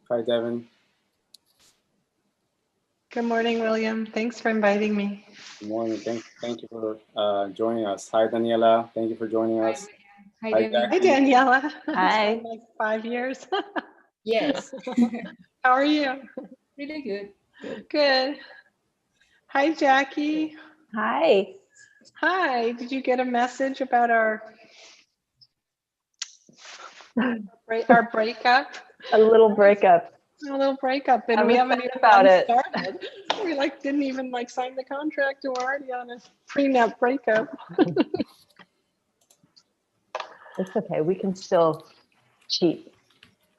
Hi, Devyn. Good morning, William. Thanks for inviting me. Good morning. Thank you for joining us. Hi, Daniela. Thank you for joining us. Hi, Hi, Devyn. Hi, Jacki. Daniela. Hi. It's been like 5 years. Yes. How are you? Really good. Good. Hi, Jacki. Hi. Hi. Did you get a message about our breakup? A little breakup. A little breakup, and I'm we haven't excited even about it. started. We didn't even sign the contract, and we're already on a prenup breakup. It's okay. We can still cheat.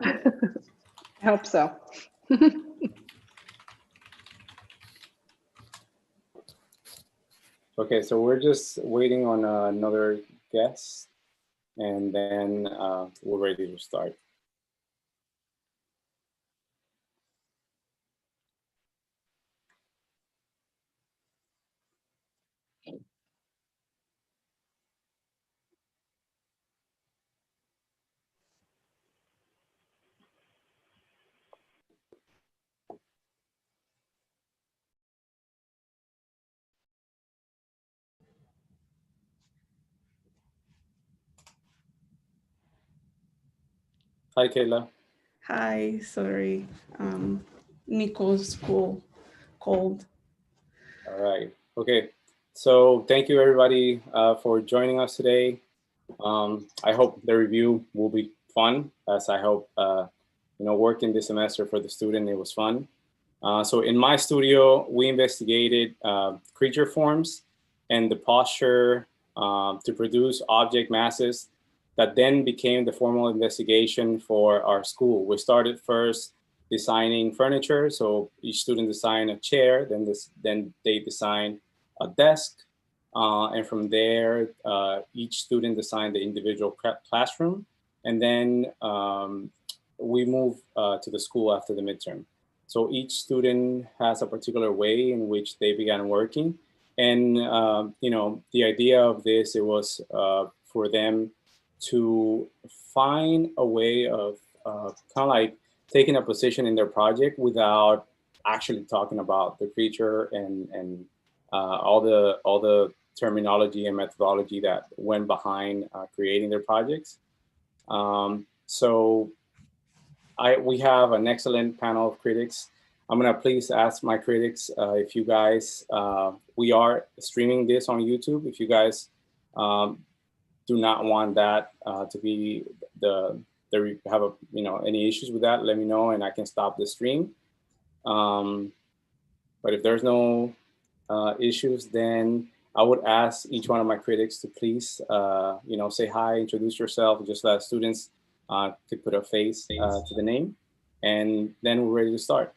I hope so. Okay, so we're just waiting on another guest, and then we're ready to start. Hi, Keyla. Hi, sorry. Nico's school cold. All right. Okay. So thank you, everybody, for joining us today. I hope the review will be fun, as I hope, working this semester for the student, it was fun. So in my studio, we investigated creature forms and the posture to produce object masses that then became the formal investigation for our school. We started first designing furniture. So each student designed a chair, then they designed a desk. And from there, each student designed the individual classroom. And then we moved to the school after the midterm. So each student has a particular way in which they began working. And, the idea of this, it was for them to find a way of kind of like taking a position in their project without actually talking about the creature and all the terminology and methodology that went behind creating their projects. So we have an excellent panel of critics. I'm gonna please ask my critics if you guys, we are streaming this on YouTube. If you guys do not want that to be have any issues with that, let me know and I can stop the stream. But if there's no issues, then I would ask each one of my critics to please, say hi, introduce yourself, just let students could put a face to the name, and then we're ready to start.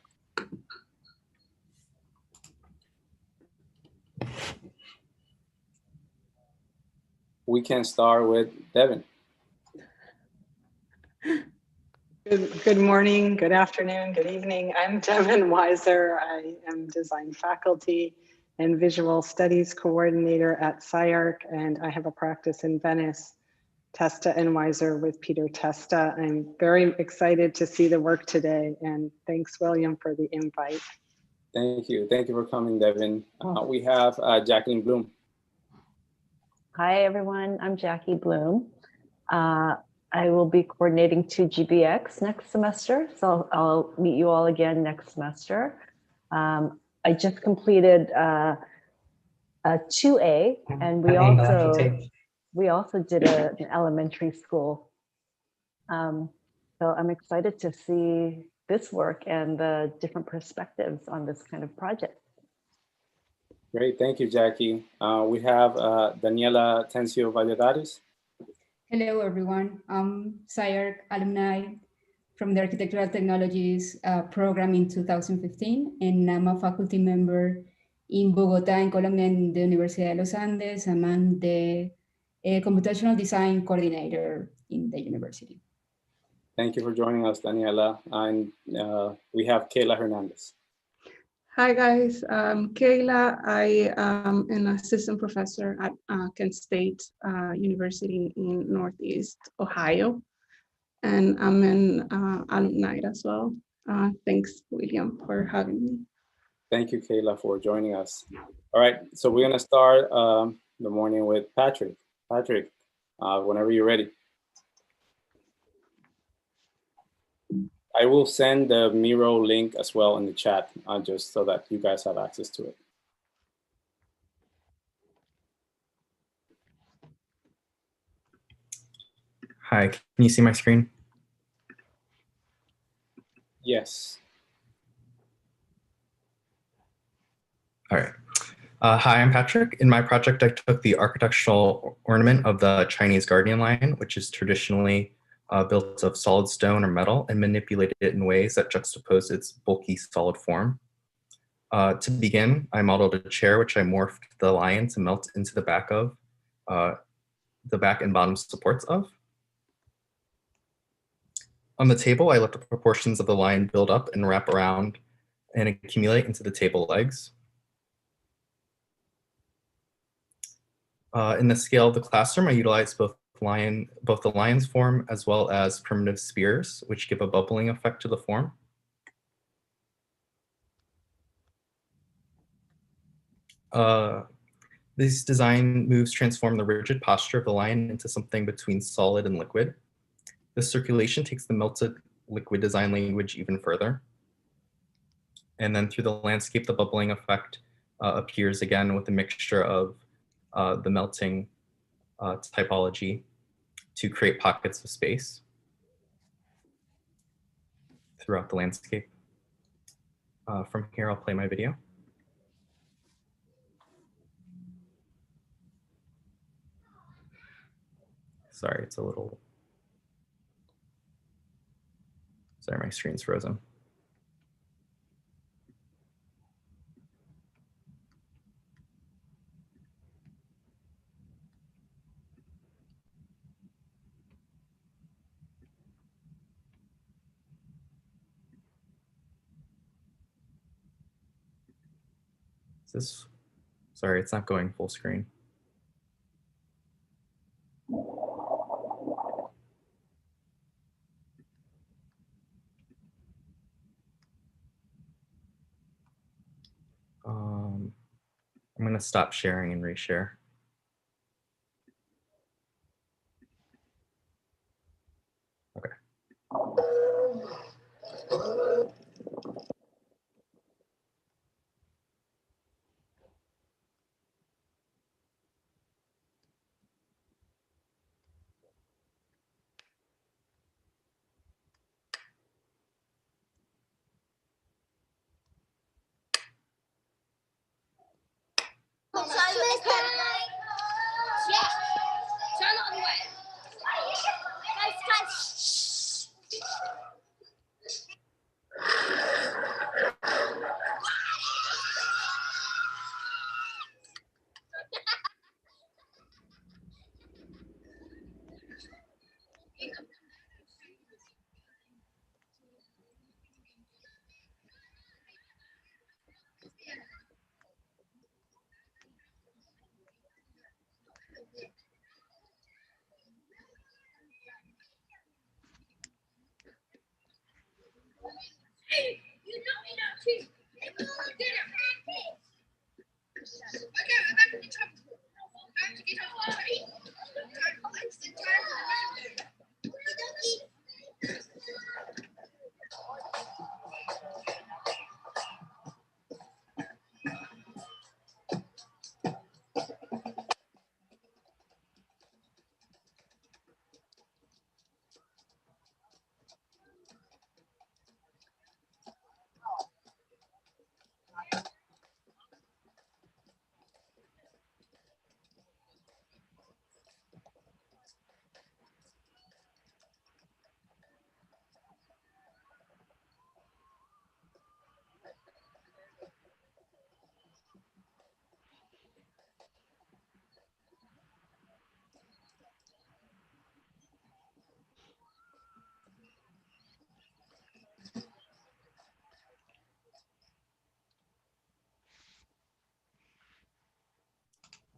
We can start with Devyn. Good morning, good afternoon, good evening. I'm Devyn Weiser. I am design faculty and visual studies coordinator at SciArc, and I have a practice in Venice, Testa and Weiser with Peter Testa. I'm very excited to see the work today, and thanks, William, for the invite. Thank you for coming, Devyn. We have Jacqueline Bloom. Hi, everyone. I'm Jackie Bloom. I will be coordinating 2GBX next semester, so I'll meet you all again next semester. I just completed a 2A, and we also did an elementary school. So I'm excited to see this work and the different perspectives on this kind of project. Great, thank you, Jackie. We have Daniela Atencio Valladares. Hello, everyone. I'm SciArc alumni from the Architectural Technologies program in 2015, and I'm a faculty member in Bogota, in Colombia, in the Universidad de los Andes. I'm the computational design coordinator in the university. Thank you for joining us, Daniela. And we have Keyla Hernandez. Hi guys, Keyla. I am an assistant professor at Kent State University in Northeast Ohio, and I'm an alumni as well. Thanks, William, for having me. Thank you, Keyla, for joining us. All right, so we're gonna start the morning with Patrick. Patrick, whenever you're ready. I will send the Miro link as well in the chat, just so that you guys have access to it. Hi, can you see my screen? Yes. All right. Hi, I'm Patrick. In my project, I took the architectural ornament of the Chinese guardian lion, which is traditionally built of solid stone or metal, and manipulated it in ways that juxtapose its bulky solid form. To begin, I modeled a chair which I morphed the lion to melt into the back of, the back and bottom supports of. On the table, I let the proportions of the lion build up and wrap around and accumulate into the table legs. In the scale of the classroom, I utilized both the lion's form as well as primitive spears, which give a bubbling effect to the form. These design moves transform the rigid posture of the lion into something between solid and liquid. The circulation takes the melted liquid design language even further. And then through the landscape, the bubbling effect appears again with a mixture of the melting typology to create pockets of space throughout the landscape. From here, I'll play my video. Sorry, it's a little, sorry, my screen's frozen. Is this, sorry, it's not going full screen. I'm gonna stop sharing and reshare. Okay.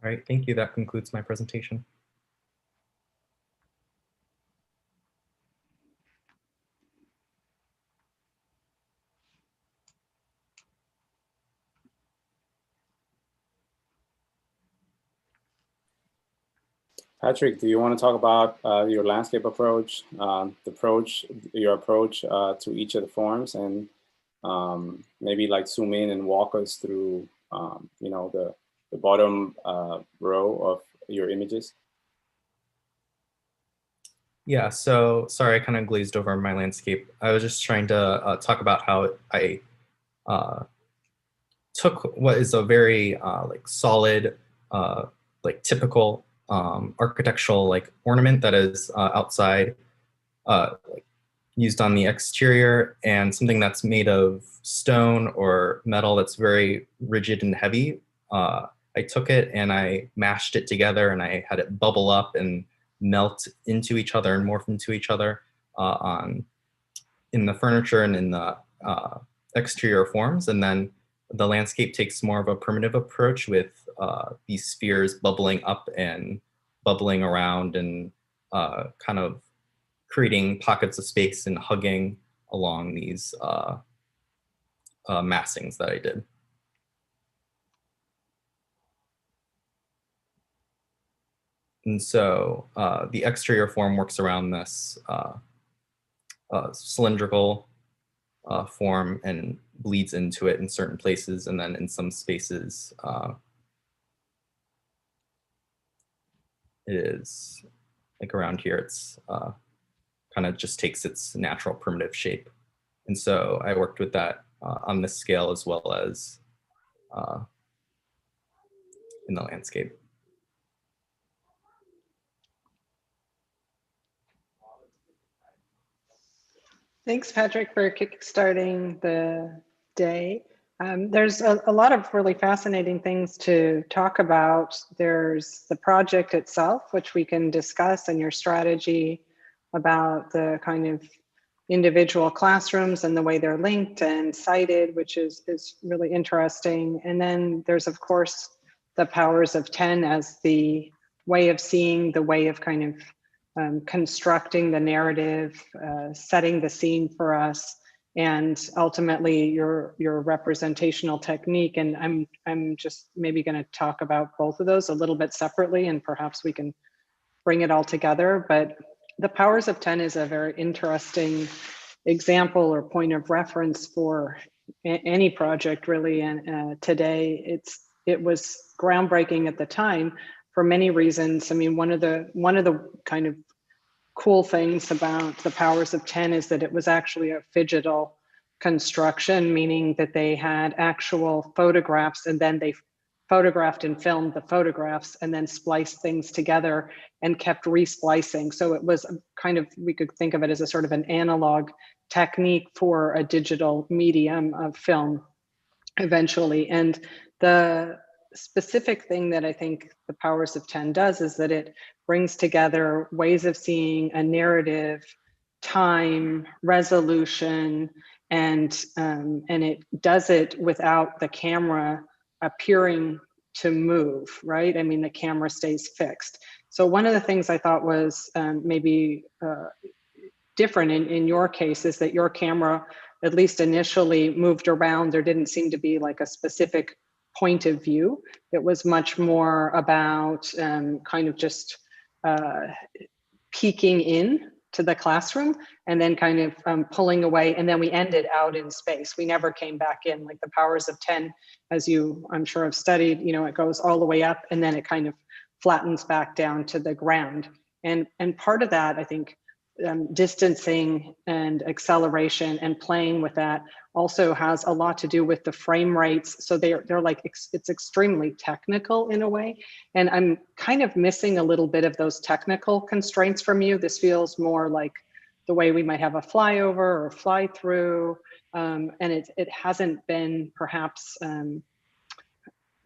All right, thank you. That concludes my presentation. Patrick, do you want to talk about your landscape approach, your approach to each of the forms, and maybe like zoom in and walk us through, you know, the bottom row of your images? Yeah, so sorry, I kind of glazed over my landscape. I was just trying to talk about how I took what is a very like solid, like typical architectural like ornament that is outside, like used on the exterior, and something that's made of stone or metal that's very rigid and heavy. I took it and I mashed it together, and I had it bubble up and melt into each other and morph into each other in the furniture and in the exterior forms. And then the landscape takes more of a primitive approach with these spheres bubbling up and bubbling around and kind of creating pockets of space and hugging along these massings that I did. And so the exterior form works around this cylindrical form and bleeds into it in certain places, and then in some spaces it is like around here, it's kind of just takes its natural primitive shape. And so I worked with that on this scale as well as in the landscape. Thanks, Patrick, for kickstarting the day. There's a lot of really fascinating things to talk about. There's the project itself, which we can discuss, and your strategy about the kind of individual classrooms and the way they're linked and cited, which is really interesting. And then there's, of course, the powers of 10 as the way of seeing, the way of kind of constructing the narrative, setting the scene for us, and ultimately your representational technique. And I'm just maybe going to talk about both of those a little bit separately, and perhaps we can bring it all together. But the powers of 10 is a very interesting example or point of reference for any project, really. And today it was groundbreaking at the time for many reasons. I mean, one of the kind of cool things about the powers of 10 is that it was actually a phygital construction, meaning that they had actual photographs, and then they photographed and filmed the photographs and then spliced things together and kept resplicing. So it was kind of, we could think of it as a sort of an analog technique for a digital medium of film eventually. And the specific thing that I think the powers of 10 does is that it brings together ways of seeing a narrative, time, resolution, and it does it without the camera appearing to move, right? I mean, the camera stays fixed. So one of the things I thought was maybe different in your case is that your camera, at least initially, moved around. There didn't seem to be like a specific point of view. It was much more about kind of just peeking in to the classroom and then kind of pulling away, and then we ended out in space. We never came back in. Like the powers of 10, as you I'm sure have studied, you know, it goes all the way up and then it kind of flattens back down to the ground. And part of that, I think, distancing and acceleration and playing with that also has a lot to do with the frame rates. So they're like, it's extremely technical in a way. And I'm kind of missing a little bit of those technical constraints from you. This feels more like the way we might have a flyover or fly through. And it hasn't been perhaps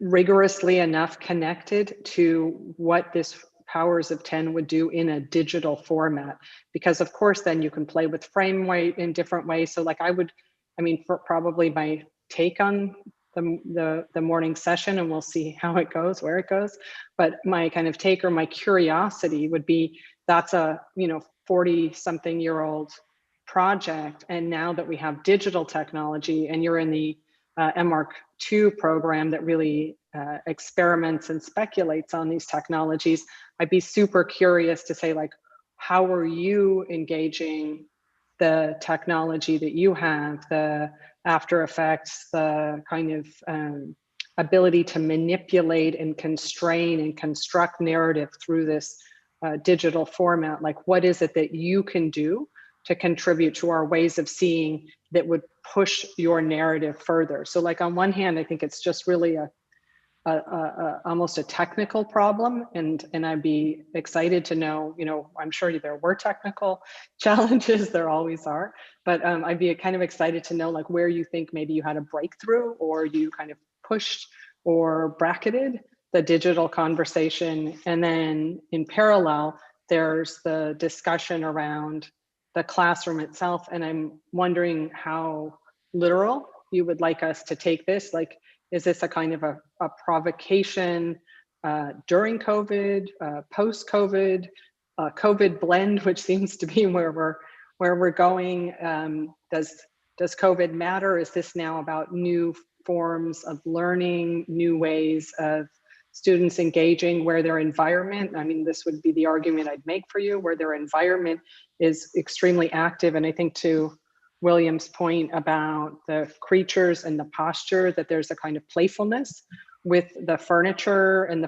rigorously enough connected to what this powers of 10 would do in a digital format, because of course then you can play with frame rate in different ways. So like I mean, for probably my take on the morning session, and we'll see how it goes, where it goes, but my kind of take or my curiosity would be, that's a 40-something-year-old project, and now that we have digital technology and you're in the MARC2 program that really experiments and speculates on these technologies, I'd be super curious to say, like, how are you engaging the technology that you have, the After Effects, the kind of ability to manipulate and constrain and construct narrative through this digital format? Like, what is it that you can do to contribute to our ways of seeing that would push your narrative further? So like, on one hand, I think it's just really almost a technical problem, and I'd be excited to know, you know, I'm sure there were technical challenges, there always are, but I'd be kind of excited to know, like, where you think maybe you had a breakthrough, or you kind of pushed or bracketed the digital conversation. And then in parallel, there's the discussion around the classroom itself, and I'm wondering how literal you would like us to take this. Like, is this a kind of a provocation during COVID, post-COVID, COVID blend, which seems to be where we're going? Does COVID matter? Is this now about new forms of learning, new ways of students engaging where their environment, I mean, this would be the argument I'd make for you, where their environment is extremely active. And I think to William's point about the creatures and the posture, that there's a kind of playfulness with the furniture, and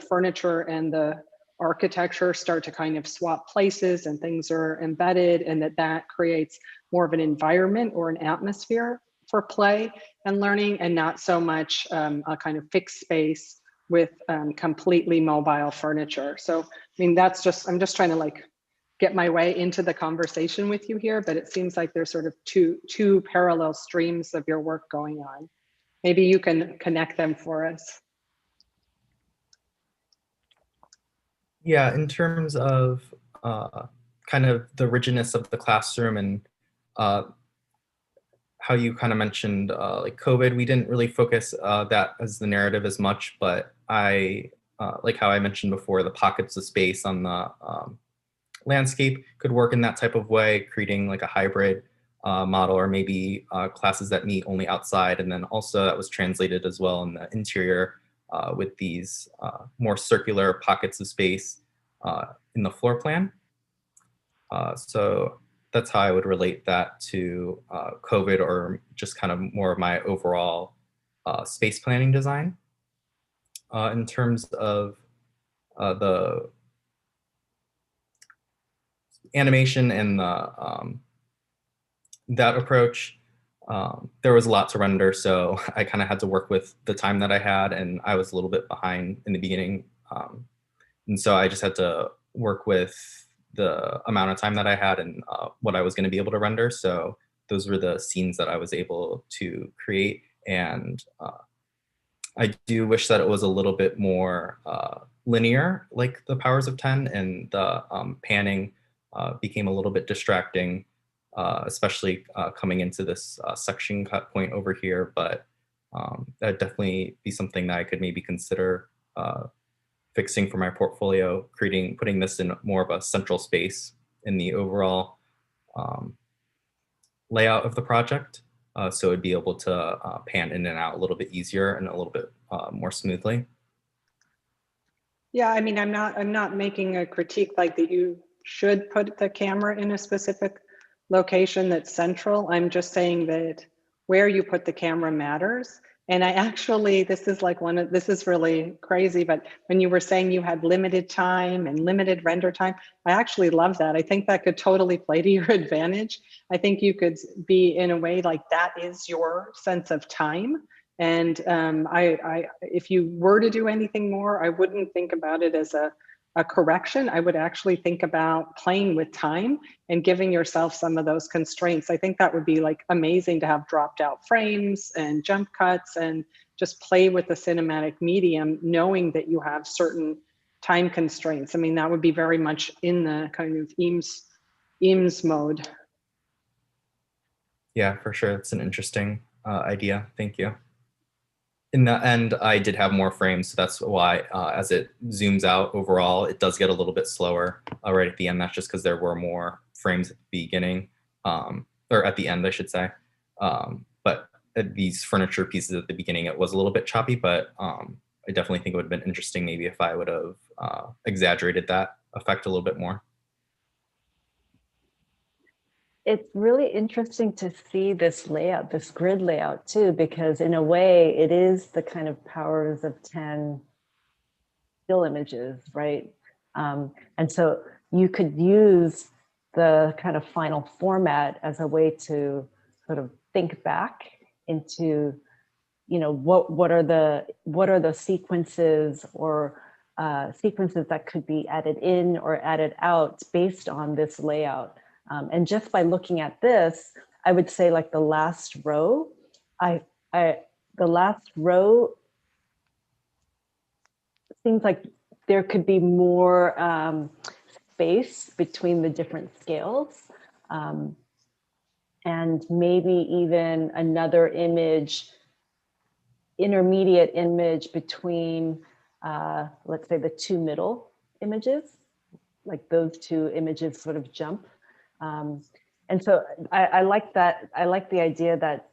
the architecture start to kind of swap places, and things are embedded, and that creates more of an environment or an atmosphere for play and learning, and not so much a kind of fixed space with completely mobile furniture. So, I mean, I'm just trying to like get my way into the conversation with you here, but it seems like there's sort of two parallel streams of your work going on. Maybe you can connect them for us. Yeah, in terms of kind of the rigidness of the classroom, and how you kind of mentioned like COVID, we didn't really focus that as the narrative as much, but I like how I mentioned before, the pockets of space on the landscape could work in that type of way, creating like a hybrid model, or maybe classes that meet only outside. And then also that was translated as well in the interior with these more circular pockets of space in the floor plan. So that's how I would relate that to COVID, or just kind of more of my overall space planning design. In terms of the animation and the that approach, there was a lot to render, so I kind of had to work with the time that I had, and I was a little bit behind in the beginning, and so I just had to work with the amount of time that I had and what I was going to be able to render. So those were the scenes that I was able to create, and I do wish that it was a little bit more linear, like the Powers of 10, and the panning became a little bit distracting, especially coming into this section cut point over here. But that'd definitely be something that I could maybe consider fixing for my portfolio, putting this in more of a central space in the overall layout of the project. So it'd be able to pan in and out a little bit easier and a little bit more smoothly. Yeah, I mean, I'm not making a critique like that you should put the camera in a specific location that's central. I'm just saying that where you put the camera matters. And I actually, this is really crazy, but when you were saying you had limited time and limited render time, I actually love that. I think that could totally play to your advantage. I think you could be in a way like that is your sense of time. And if you were to do anything more, I wouldn't think about it as a correction. I would actually think about playing with time and giving yourself some of those constraints. I think that would be like amazing to have dropped out frames and jump cuts and just play with the cinematic medium, knowing that you have certain time constraints. I mean, that would be very much in the kind of Eames mode. Yeah, for sure. It's an interesting idea. Thank you. In the end, I did have more frames, so that's why as it zooms out overall, it does get a little bit slower right at the end. That's just because there were more frames at the beginning, or at the end, I should say. But these furniture pieces at the beginning, it was a little bit choppy, but I I definitely think it would have been interesting maybe if I would have exaggerated that effect a little bit more. It's really interesting to see this layout, this grid layout too, because in a way it is the kind of powers of 10 still images, right? And so you could use the kind of final format as a way to sort of think back into, you know, what are the sequences or sequences that could be added in or added out based on this layout. And just by looking at this, I would say like the last row, the last row seems like there could be more space between the different scales. And maybe even another image, intermediate image between, let's say, the two middle images, like those two images sort of jump. And so I like that. I like the idea that,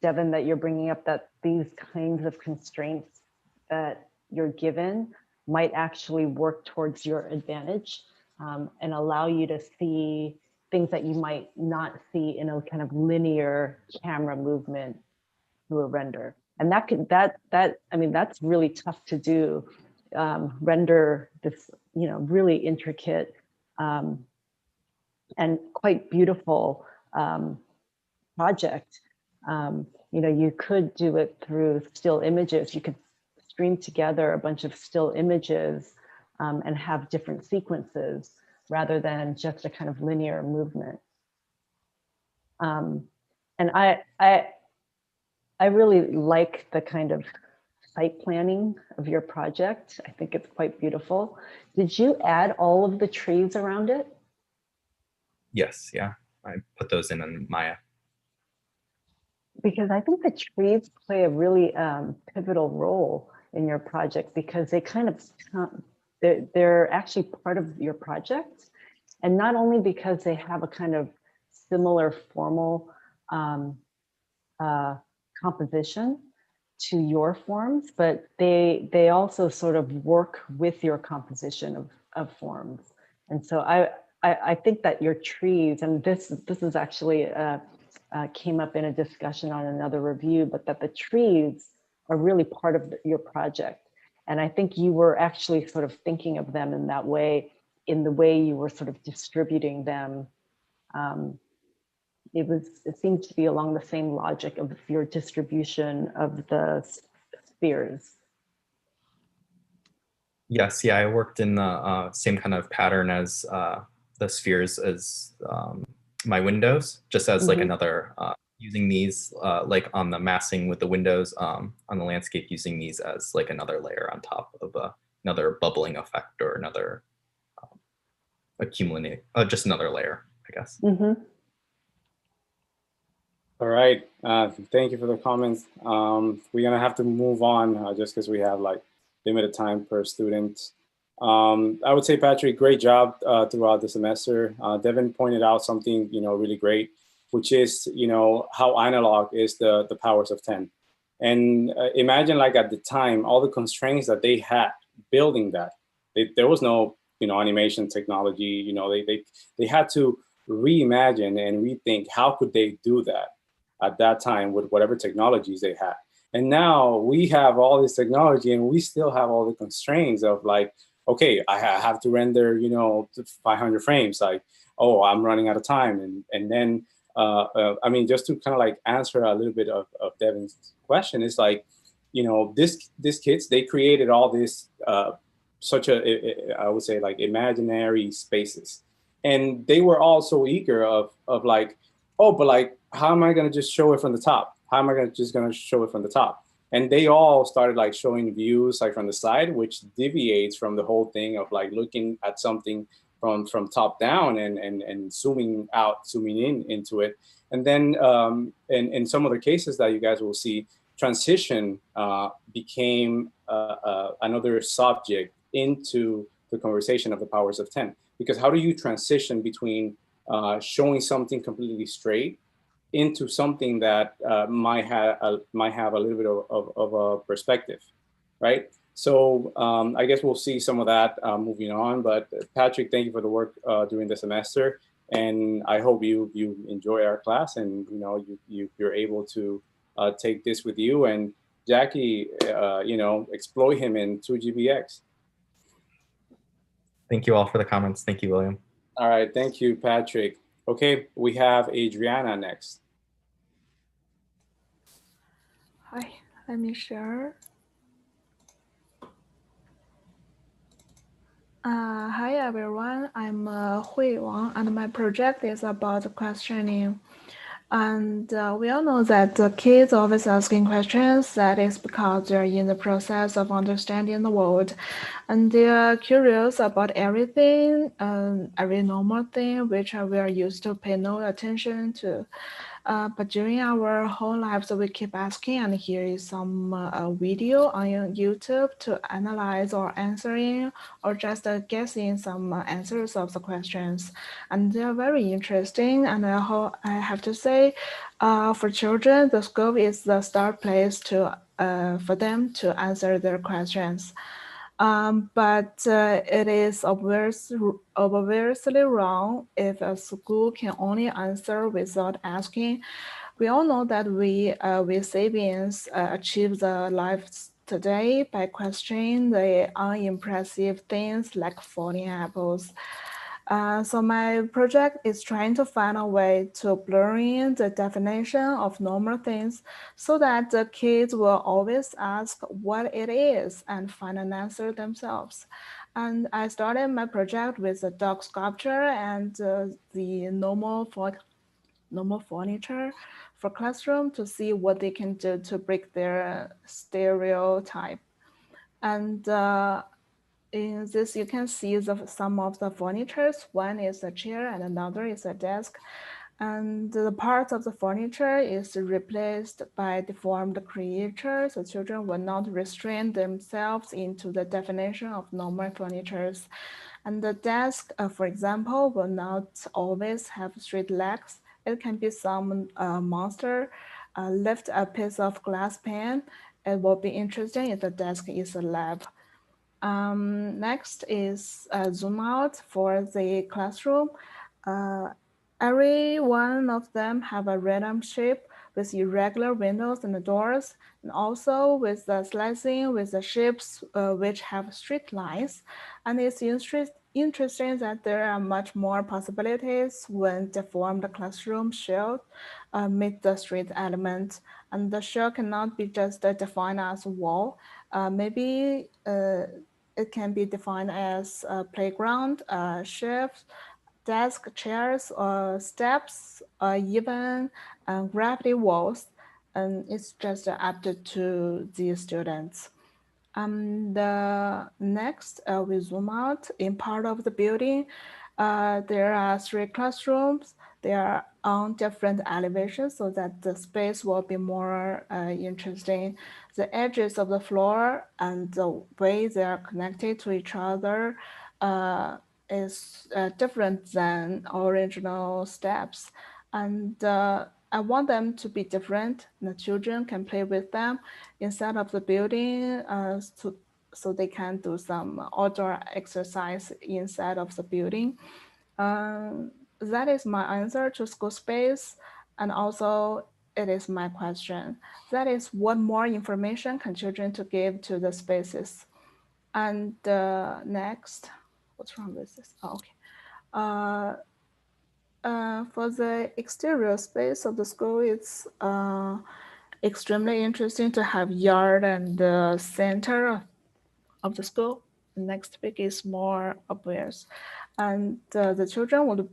Devyn, that you're bringing up, that these kinds of constraints that you're given might actually work towards your advantage and allow you to see things that you might not see in a kind of linear camera movement through a render. And I mean, that's really tough to do, render this, you know, really intricate and quite beautiful project. You know, you could do it through still images. You could stream together a bunch of still images and have different sequences rather than just a kind of linear movement. And I really like the kind of site planning of your project. I think it's quite beautiful. Did you add all of the trees around it? Yes, yeah, I put those in Maya. Because I think the trees play a really pivotal role in your project, because they kind of, they're actually part of your project. And not only because they have a kind of similar formal composition to your forms, but they also sort of work with your composition of forms. And so I think that your trees, and this is actually came up in a discussion on another review, but that the trees are really part of your project. And I think you were actually sort of thinking of them in that way, in the way you were sort of distributing them. It seemed to be along the same logic of your distribution of the spheres. Yes, yeah, I worked in the same kind of pattern as the spheres as my windows, just as like another, using these like on the massing with the windows on the landscape, using these as like another layer on top of another bubbling effect or another accumulating, just another layer, I guess. All right, thank you for the comments. We're gonna have to move on just because we have like limited time per student. I would say, Patrick, great job throughout the semester. Devyn pointed out something, you know, really great, which is, you know, how analog is the powers of 10. And imagine, like, at the time, all the constraints that they had building that. There was no, you know, animation technology. You know, they had to reimagine and rethink how could they do that at that time with whatever technologies they had. And now we have all this technology and we still have all the constraints of like, okay, I have to render, you know, 500 frames. Like, oh, I'm running out of time. And then, I mean, just to kind of like answer a little bit of Devyn's question, is like, you know, these kids, they created all this, I would say, like imaginary spaces. And they were all so eager of like, oh, but like, how am I gonna just show it from the top? How am I just gonna show it from the top? And they all started like showing views like from the side, which deviates from the whole thing of like looking at something from top down and zooming out, zooming into it. And then in some other cases that you guys will see, transition became another subject into the conversation of the powers of 10. Because how do you transition between showing something completely straight into something that might have a little bit of a perspective, right? So I guess we'll see some of that moving on. But Patrick, thank you for the work during the semester, and I hope you enjoy our class, and you're able to take this with you. And Jacki, exploit him in 2GBX. Thank you all for the comments. Thank you, William. All right, thank you, Patrick. Okay, we have Adriana next. Hi, let me share. Hi everyone, I'm Hui Wang, and my project is about questioning. And we all know that the kids always asking questions. That is because they're in the process of understanding the world, and they're curious about everything, every normal thing which we are used to pay no attention to. But during our whole lives, we keep asking, and here is some video on YouTube to analyze or answering or just guessing some answers of the questions. And they're very interesting. And I have to say, for children, the school is the start place to for them to answer their questions. But it is obviously wrong if a school can only answer without asking. We all know that we sapiens achieve the lives today by questioning the unimpressive things like falling apples. So my project is trying to find a way to blur in the definition of normal things so that the kids will always ask what it is and find an answer themselves. And I started my project with a dog sculpture and the normal furniture for classroom to see what they can do to break their stereotype. And in this, you can see some of the furnitures. One is a chair and another is a desk. And the parts of the furniture is replaced by deformed creatures. So children will not restrain themselves into the definition of normal furnitures. And the desk, for example, will not always have straight legs. It can be some monster lift a piece of glass pane. It will be interesting if the desk is a lab. Next is zoom out for the classroom. Every one of them have a random shape with irregular windows and doors, and also with the slicing with the shapes which have straight lines. And it's interesting that there are much more possibilities when deformed classroom shell meet the straight element. And the shell cannot be just defined as a wall. Maybe it can be defined as a playground, shelves, desk, chairs, or steps, or even gravity walls. And it's just up to the students. The next, we zoom out in part of the building. There are 3 classrooms. They are on different elevations so that the space will be more interesting. The edges of the floor and the way they are connected to each other is different than original steps. And I want them to be different. The children can play with them inside of the building so they can do some outdoor exercise inside of the building. That is my answer to school space. And also it is my question. That is what more information can children to give to the spaces. And next, what's wrong with this? Oh, okay. For the exterior space of the school, it's extremely interesting to have yard and the center of the school. The next big is more obvious. And the children would,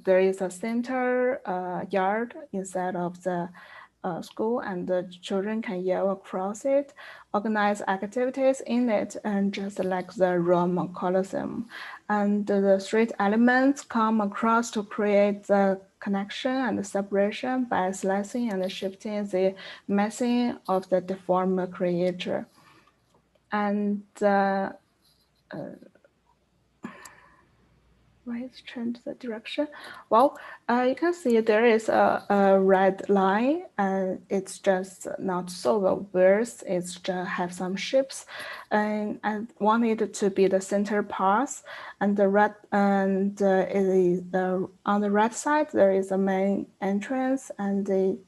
there is a center yard inside of the school, and the children can yell across it, organize activities in it, and just like the Roman Colosseum. And the street elements come across to create the connection and the separation by slicing and shifting the massing of the deformed creature. And right, change the direction. Well, you can see there is a red line, and it's just not so well versed. It's just have some shapes, and I want it to be the center part. And the red, and it is on the right side there is a main entrance, and the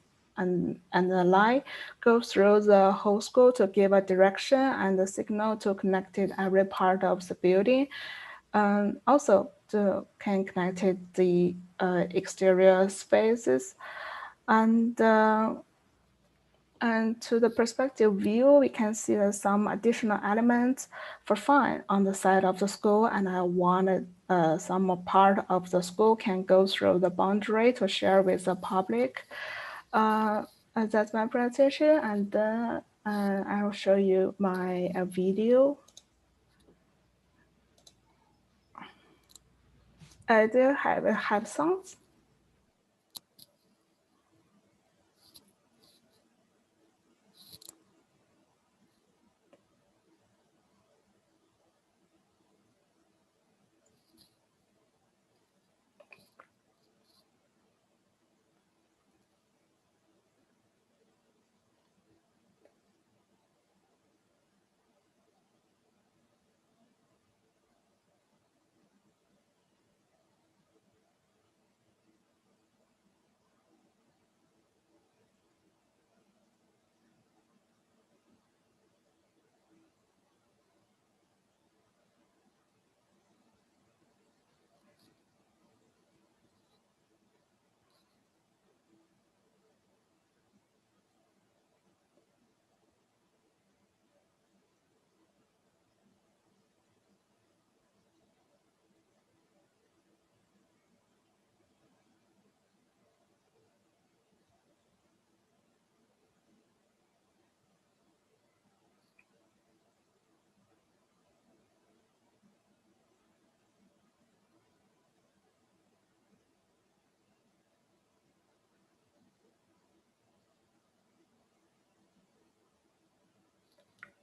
line goes through the whole school to give a direction and the signal to connect it every part of the building. Also, can connect it the exterior spaces, and to the perspective view, we can see some additional elements for fun on the side of the school, and I wanted some part of the school can go through the boundary to share with the public. That's my presentation, and then I will show you my video. Do you have sounds?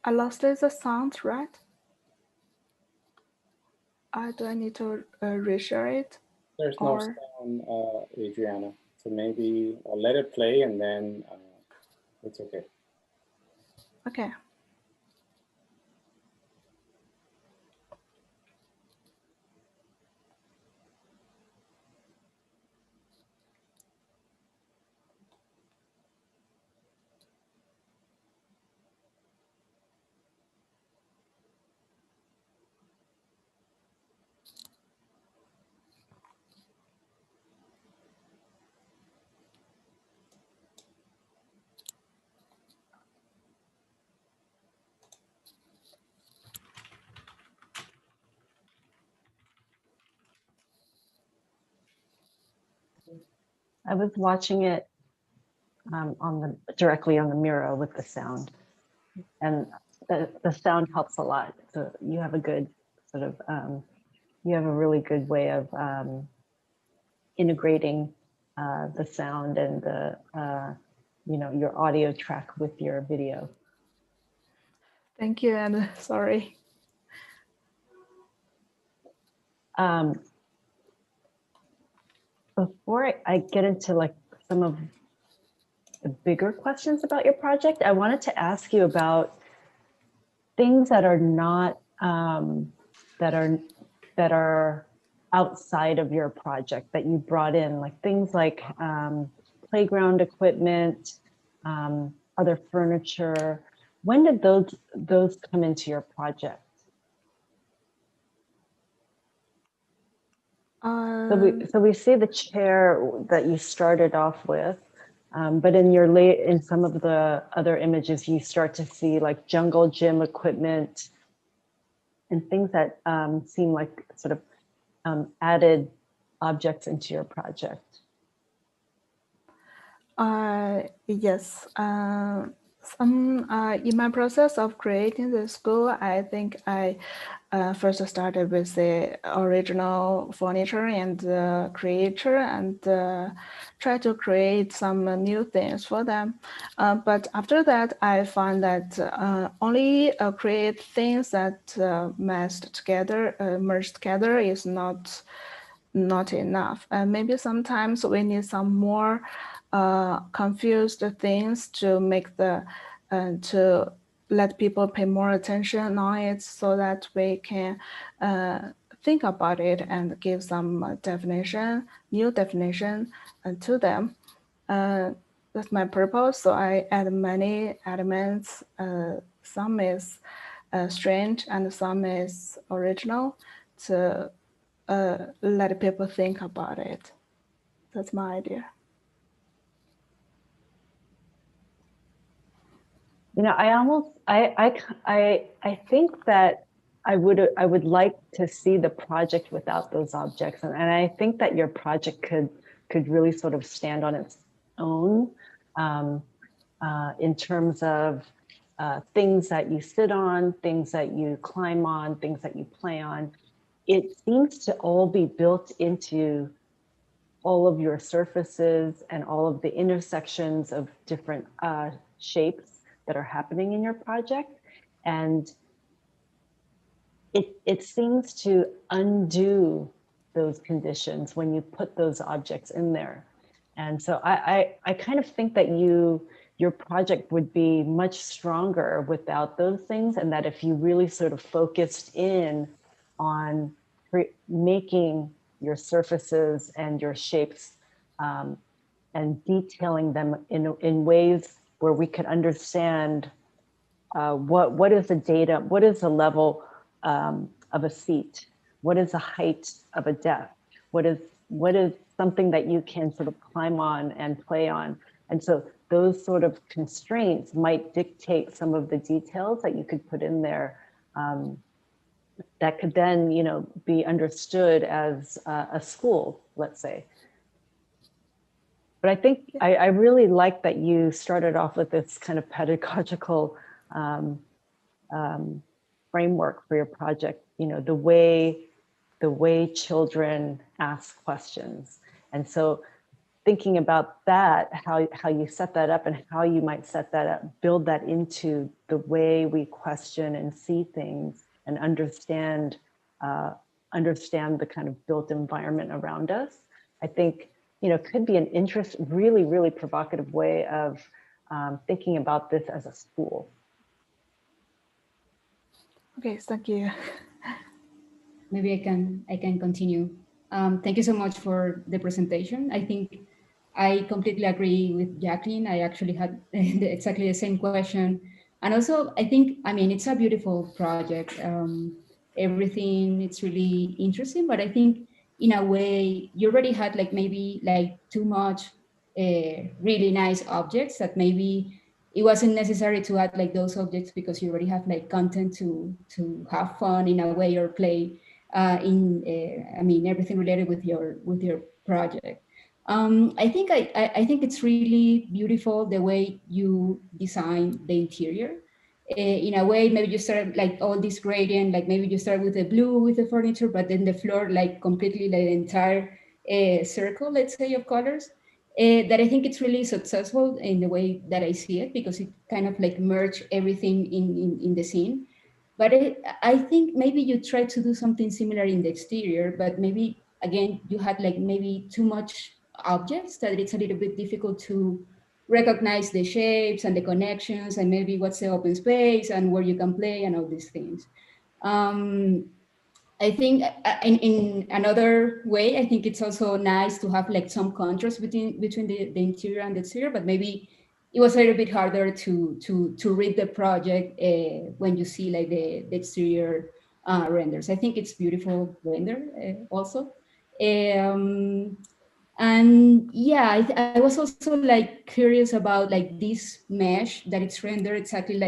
I lost the sound, right? Do I need to reshare it? There's no sound, Adriana. So maybe let it play and then it's okay. Okay. I was watching it directly on the mirror with the sound, and the sound helps a lot. So you have a good sort of you have a really good way of integrating the sound and the your audio track with your video. Thank you, and sorry. Before I get into like some of the bigger questions about your project, I wanted to ask you about things that are not that are outside of your project that you brought in, like things like playground equipment, other furniture. When did those come into your project? So we see the chair that you started off with, but in some of the other images, you start to see like jungle gym equipment and things that seem like sort of added objects into your project. Yes. In my process of creating the school, I think I first started with the original furniture and creator and try to create some new things for them. But after that, I found that only create things that merged together is not not enough. And maybe sometimes we need some more confused things to make to let people pay more attention on it, so that we can think about it and give some new definition to them. That's my purpose. So I add many elements. Some is strange and some is original, to let people think about it. That's my idea. You know, I think that I would like to see the project without those objects, and I think that your project could really sort of stand on its own in terms of things that you sit on, things that you climb on, things that you play on. It seems to all be built into all of your surfaces and all of the intersections of different shapes that are happening in your project. And it seems to undo those conditions when you put those objects in there. And so I kind of think that your project would be much stronger without those things, and that if you really sort of focused in on making your surfaces and your shapes and detailing them in ways where we could understand what is the data, what is the level of a seat, what is the height of a desk, what is something that you can sort of climb on and play on. And so those sort of constraints might dictate some of the details that you could put in there that could then, you know, be understood as a school, let's say. But I think I really like that you started off with this kind of pedagogical framework for your project. You know, the way children ask questions, and so thinking about that, how you set that up, and how you might set that up, build that into the way we question and see things and understand the kind of built environment around us. I think, you know, could be an really, really provocative way of thinking about this as a school. Okay, thank you. Maybe I can continue. Thank you so much for the presentation. I think I completely agree with Jacqueline. I actually had exactly the same question. And also, I think, I mean, it's a beautiful project. Everything, it's really interesting, but I think in a way, you already had like maybe like too much really nice objects that maybe it wasn't necessary to add like those objects because you already have like content to have fun in a way or play I mean, everything related with your project. I think I think it's really beautiful the way you design the interior. In a way, maybe you start like all this gradient, like maybe you start with the blue with the furniture, but then the floor like completely like the entire circle, let's say, of colors. That I think it's really successful in the way that I see it, because it kind of like merge everything in the scene. But I think maybe you try to do something similar in the exterior, but maybe again you had like maybe too much objects that it's a little bit difficult to recognize the shapes and the connections and maybe what's the open space and where you can play and all these things. I think in another way, I think it's also nice to have like some contrast between the interior and the exterior, but maybe it was a little bit harder to read the project when you see like the exterior renders. I think it's beautiful render also. And yeah, I was also like curious about like this mesh that it's rendered exactly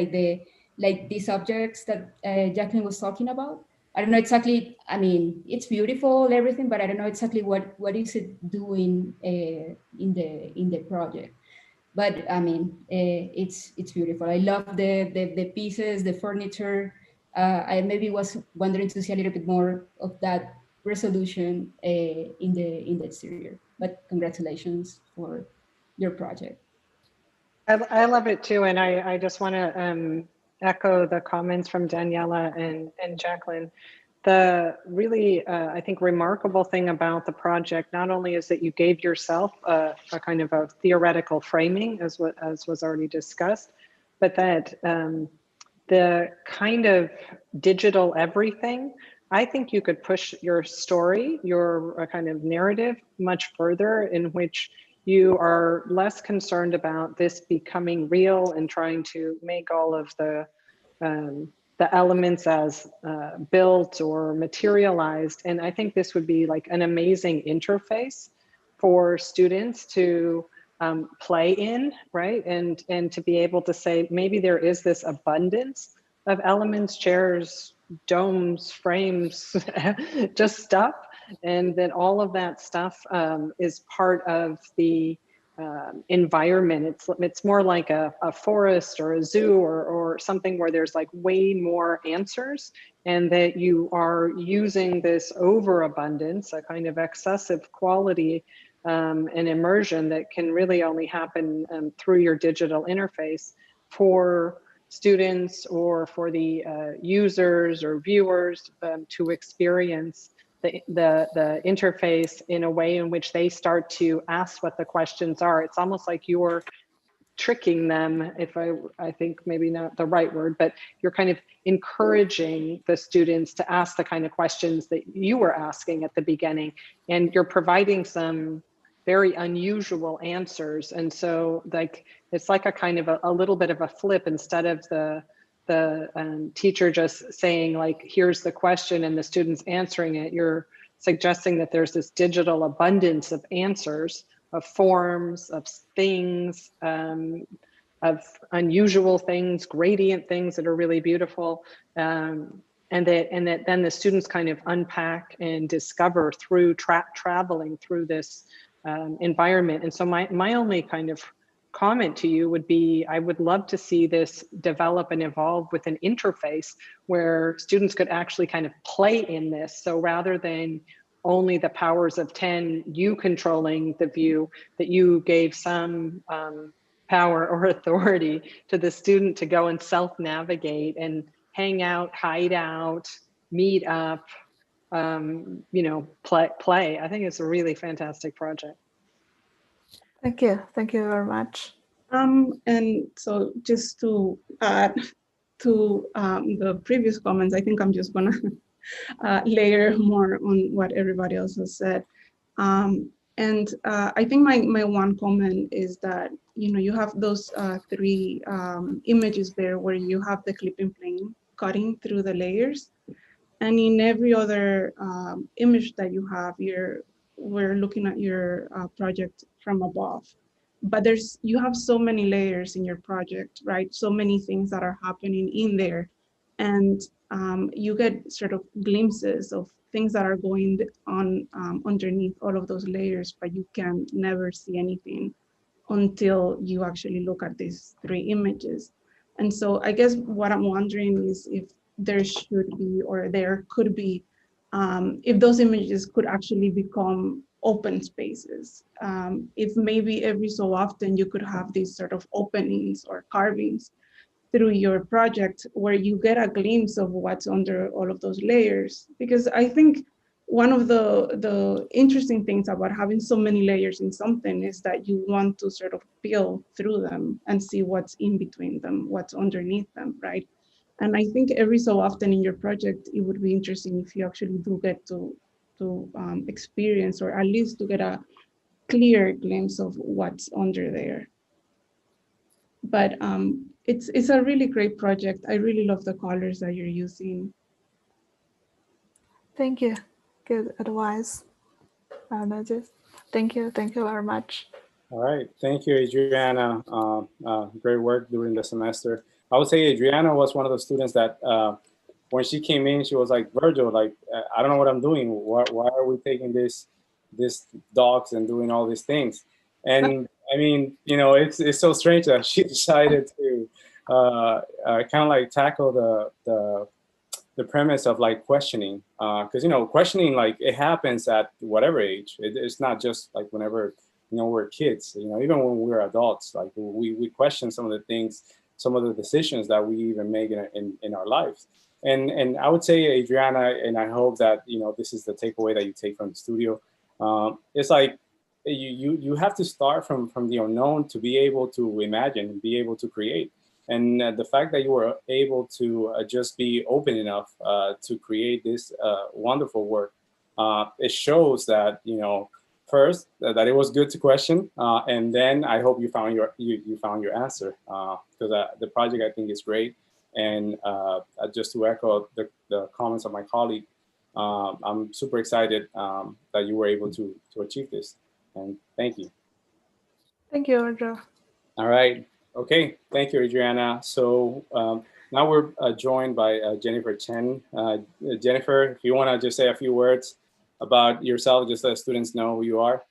like these objects that Jacqueline was talking about. I don't know exactly. I mean, it's beautiful, everything, but I don't know exactly what is it doing in the project. But I mean, it's beautiful. I love the pieces, the furniture. I maybe was wondering to see a little bit more of that resolution in the exterior. But congratulations for your project. I love it too, and I just want to echo the comments from Daniela and Jacqueline. the really, I think, remarkable thing about the project, not only is that you gave yourself a kind of a theoretical framing, as was already discussed, but that the kind of digital everything, I think you could push your story, your kind of narrative much further, in which you are less concerned about this becoming real and trying to make all of the elements as built or materialized. And I think this would be like an amazing interface for students to play in, right? And to be able to say, maybe there is this abundance of elements, chairs, domes, frames, just stuff. And that all of that stuff is part of the environment. It's more like a forest or a zoo or something where there's like way more answers, and that you are using this overabundance, a kind of excessive quality and immersion that can really only happen through your digital interface for students or for the users or viewers to experience the interface in a way in which they start to ask what the questions are. It's almost like you're tricking them, if I think maybe not the right word, but you're kind of encouraging the students to ask the kind of questions that you were asking at the beginning, and you're providing some very unusual answers. And so like, it's like a kind of a little bit of a flip. Instead of the teacher just saying like, here's the question and the students answering it, you're suggesting that there's this digital abundance of answers, of forms, of things, of unusual things, gradient things that are really beautiful. And that then the students kind of unpack and discover through traveling through this environment. And so my only kind of comment to you would be, I would love to see this develop and evolve with an interface where students could actually kind of play in this. So rather than only the powers of 10, you controlling the view, that you gave some power or authority to the student to go and self-navigate and hang out, hide out, meet up, you know, play. I think it's a really fantastic project. Thank you. Thank you very much. And so just to add to the previous comments, I think I'm just gonna layer more on what everybody else has said. I think my one comment is that, you know, you have those three images there where you have the clipping plane cutting through the layers. And in every other image that you have, we're looking at your project from above. But you have so many layers in your project, right? So many things that are happening in there. And you get sort of glimpses of things that are going on underneath all of those layers, but you can never see anything until you actually look at these three images. And so I guess what I'm wondering is if there should be, or there could be, if those images could actually become open spaces. If maybe every so often you could have these sort of openings or carvings through your project where you get a glimpse of what's under all of those layers. Because I think one of the interesting things about having so many layers in something is that you want to sort of peel through them and see what's in between them, what's underneath them, right? And I think every so often in your project, it would be interesting if you actually do get to experience, or at least to get a clear glimpse of what's under there. But it's a really great project. I really love the colors that you're using. Thank you. Good advice. Thank you. Thank you very much. All right. Thank you, Adriana. Great work during the semester. I would say Adriana was one of the students that when she came in, she was like, Virgil, like, I don't know what I'm doing. Why are we taking this dogs and doing all these things? And I mean, you know, it's so strange that she decided to kind of like tackle the premise of like questioning, because, you know, questioning, like, it happens at whatever age. It's not just like whenever, you know, we're kids, you know, even when we're adults, like we question some of the things, some of the decisions that we even make in our lives. And I would say, Adriana, and I hope that this is the takeaway that you take from the studio. It's like you have to start from the unknown to be able to imagine, be able to create. And the fact that you were able to just be open enough to create this wonderful work, it shows that first that it was good to question, and then I hope you found your answer, because the project I think is great. And just to echo the comments of my colleague, I'm super excited that you were able to achieve this, and thank you. Thank you, Virgil. All right. Okay. Thank you, Adriana. So now we're joined by Jennifer Chen. Jennifer, if you want to just say a few words about yourself, just so students know who you are.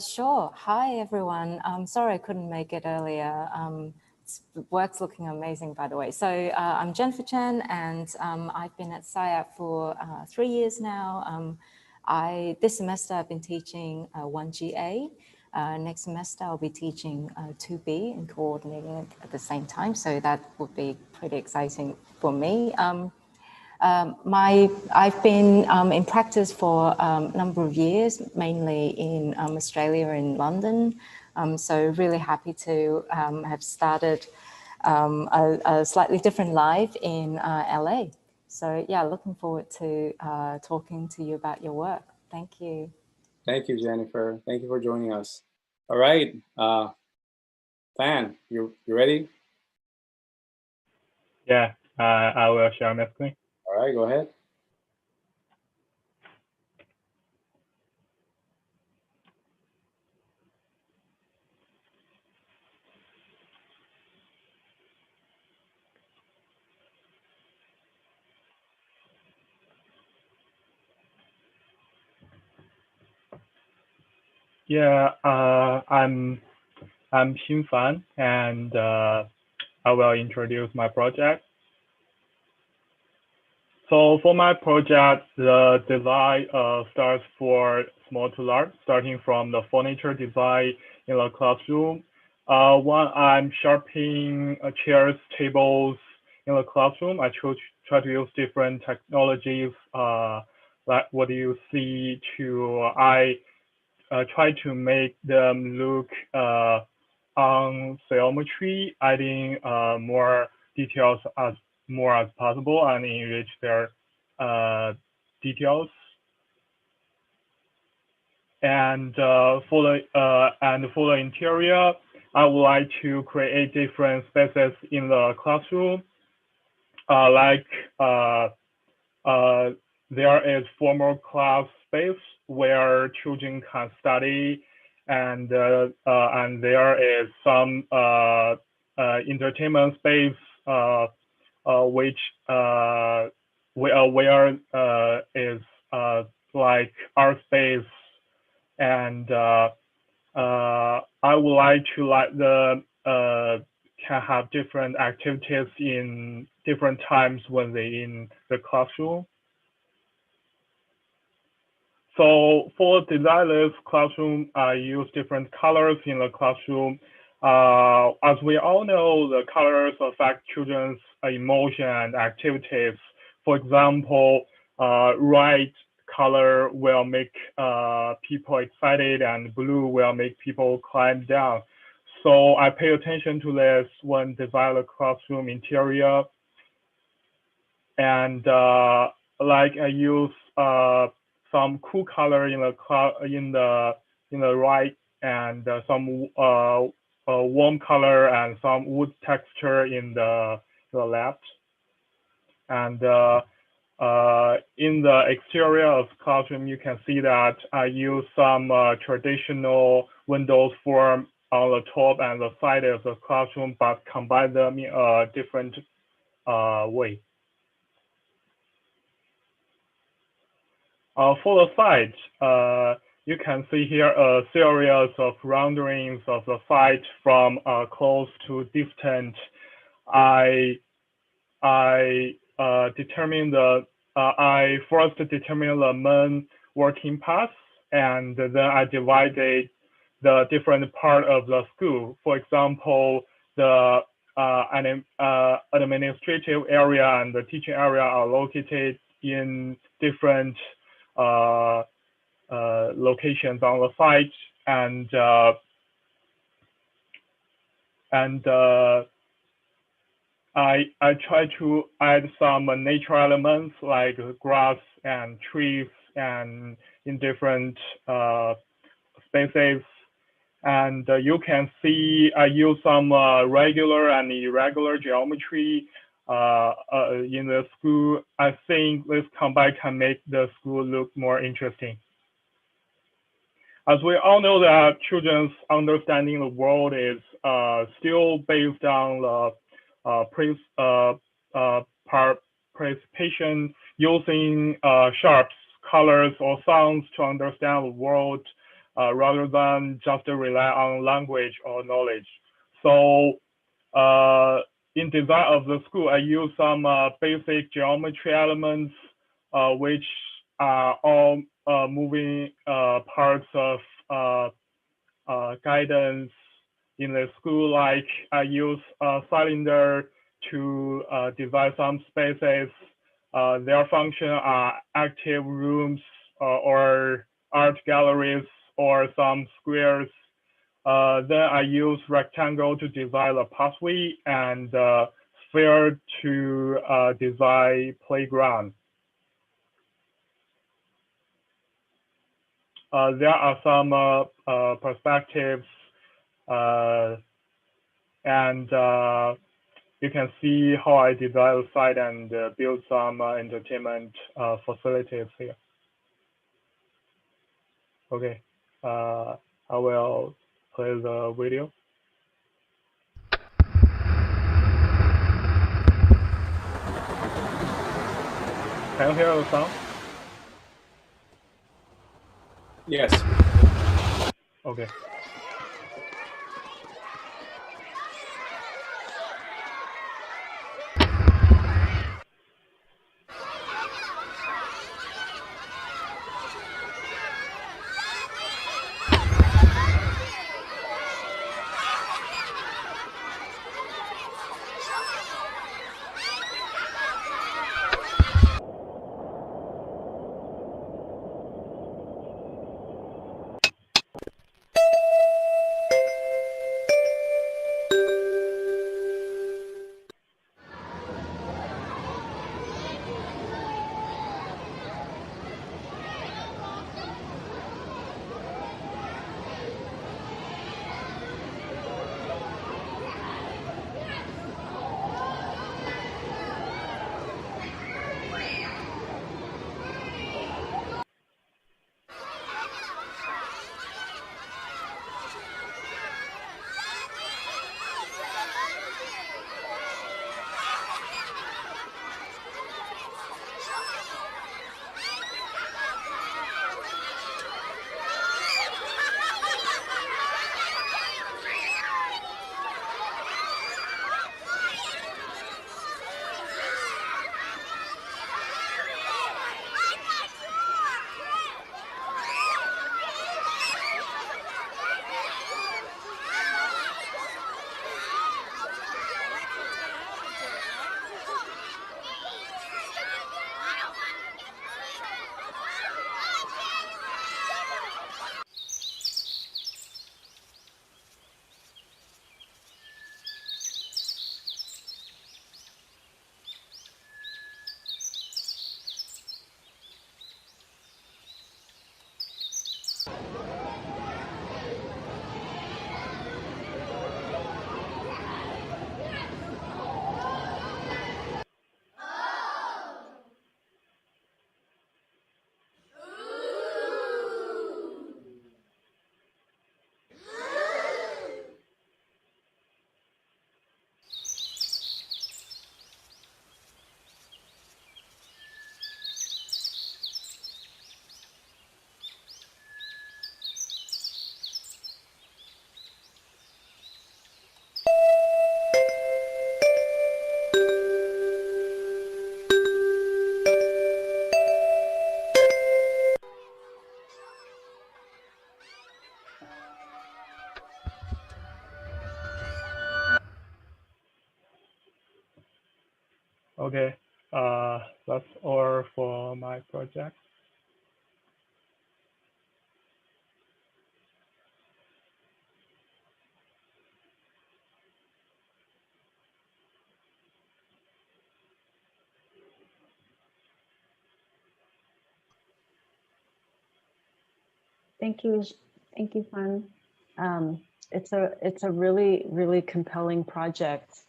Sure. Hi, everyone. Sorry I couldn't make it earlier. Work's looking amazing, by the way. So I'm Jennifer Chen, and I've been at SciArt for 3 years now. This semester I've been teaching 1GA. Next semester I'll be teaching 2B and coordinating it at the same time. So that would be pretty exciting for me. I've been in practice for a number of years, mainly in Australia and London. So really happy to have started a slightly different life in LA. So yeah, looking forward to talking to you about your work. Thank you. Thank you, Jennifer. Thank you for joining us. All right, Fan, you ready? Yeah, I will share my screen. All right, go ahead. Yeah, I'm Xin Fan, and I will introduce my project. So for my project, the design starts for small to large, starting from the furniture design in the classroom. When I'm sharpening chairs, tables in the classroom, I try to use different technologies, like what you see try to make them look on geometry, adding more details as possible and enrich their details. And for the interior, I would like to create different spaces in the classroom, there is formal class space where children can study, and there is some entertainment space which where is like art space, and I would like to can have different activities in different times when they're in the classroom. So for designless classroom, I use different colors in the classroom. As we all know, the colors affect children's emotion and activities. For example, red color will make people excited, and blue will make people climb down. So I pay attention to this when design the classroom interior, and like I use some cool color in the right, and some warm color and some wood texture in the left. And in the exterior of classroom, you can see that I use some traditional windows form on the top and the side of the classroom, but combine them in a different way. For the site, you can see here a series of renderings of the site from close to distant. I first determine the main working path, and then I divided the different part of the school. For example, the administrative area and the teaching area are located in different locations on the site, and I try to add some nature elements like grass and trees and in different spaces. And you can see I use some regular and irregular geometry in the school. I think this combined can make the school look more interesting. As we all know that children's understanding the world is still based on the participation using sharps, colors, or sounds to understand the world rather than just rely on language or knowledge. So in design of the school, I use some basic geometry elements, which are all moving parts of guidance in the school. Like I use a cylinder to design some spaces. Their function are active rooms or art galleries or some squares. Then I use rectangle to design the pathway and sphere to design playground. There are some perspectives and you can see how I design the site and build some entertainment facilities here. Okay, I will play the video. Can you hear the sound? Yes. Okay. Okay, that's all for my project. Thank you, Fan. It's a really compelling project.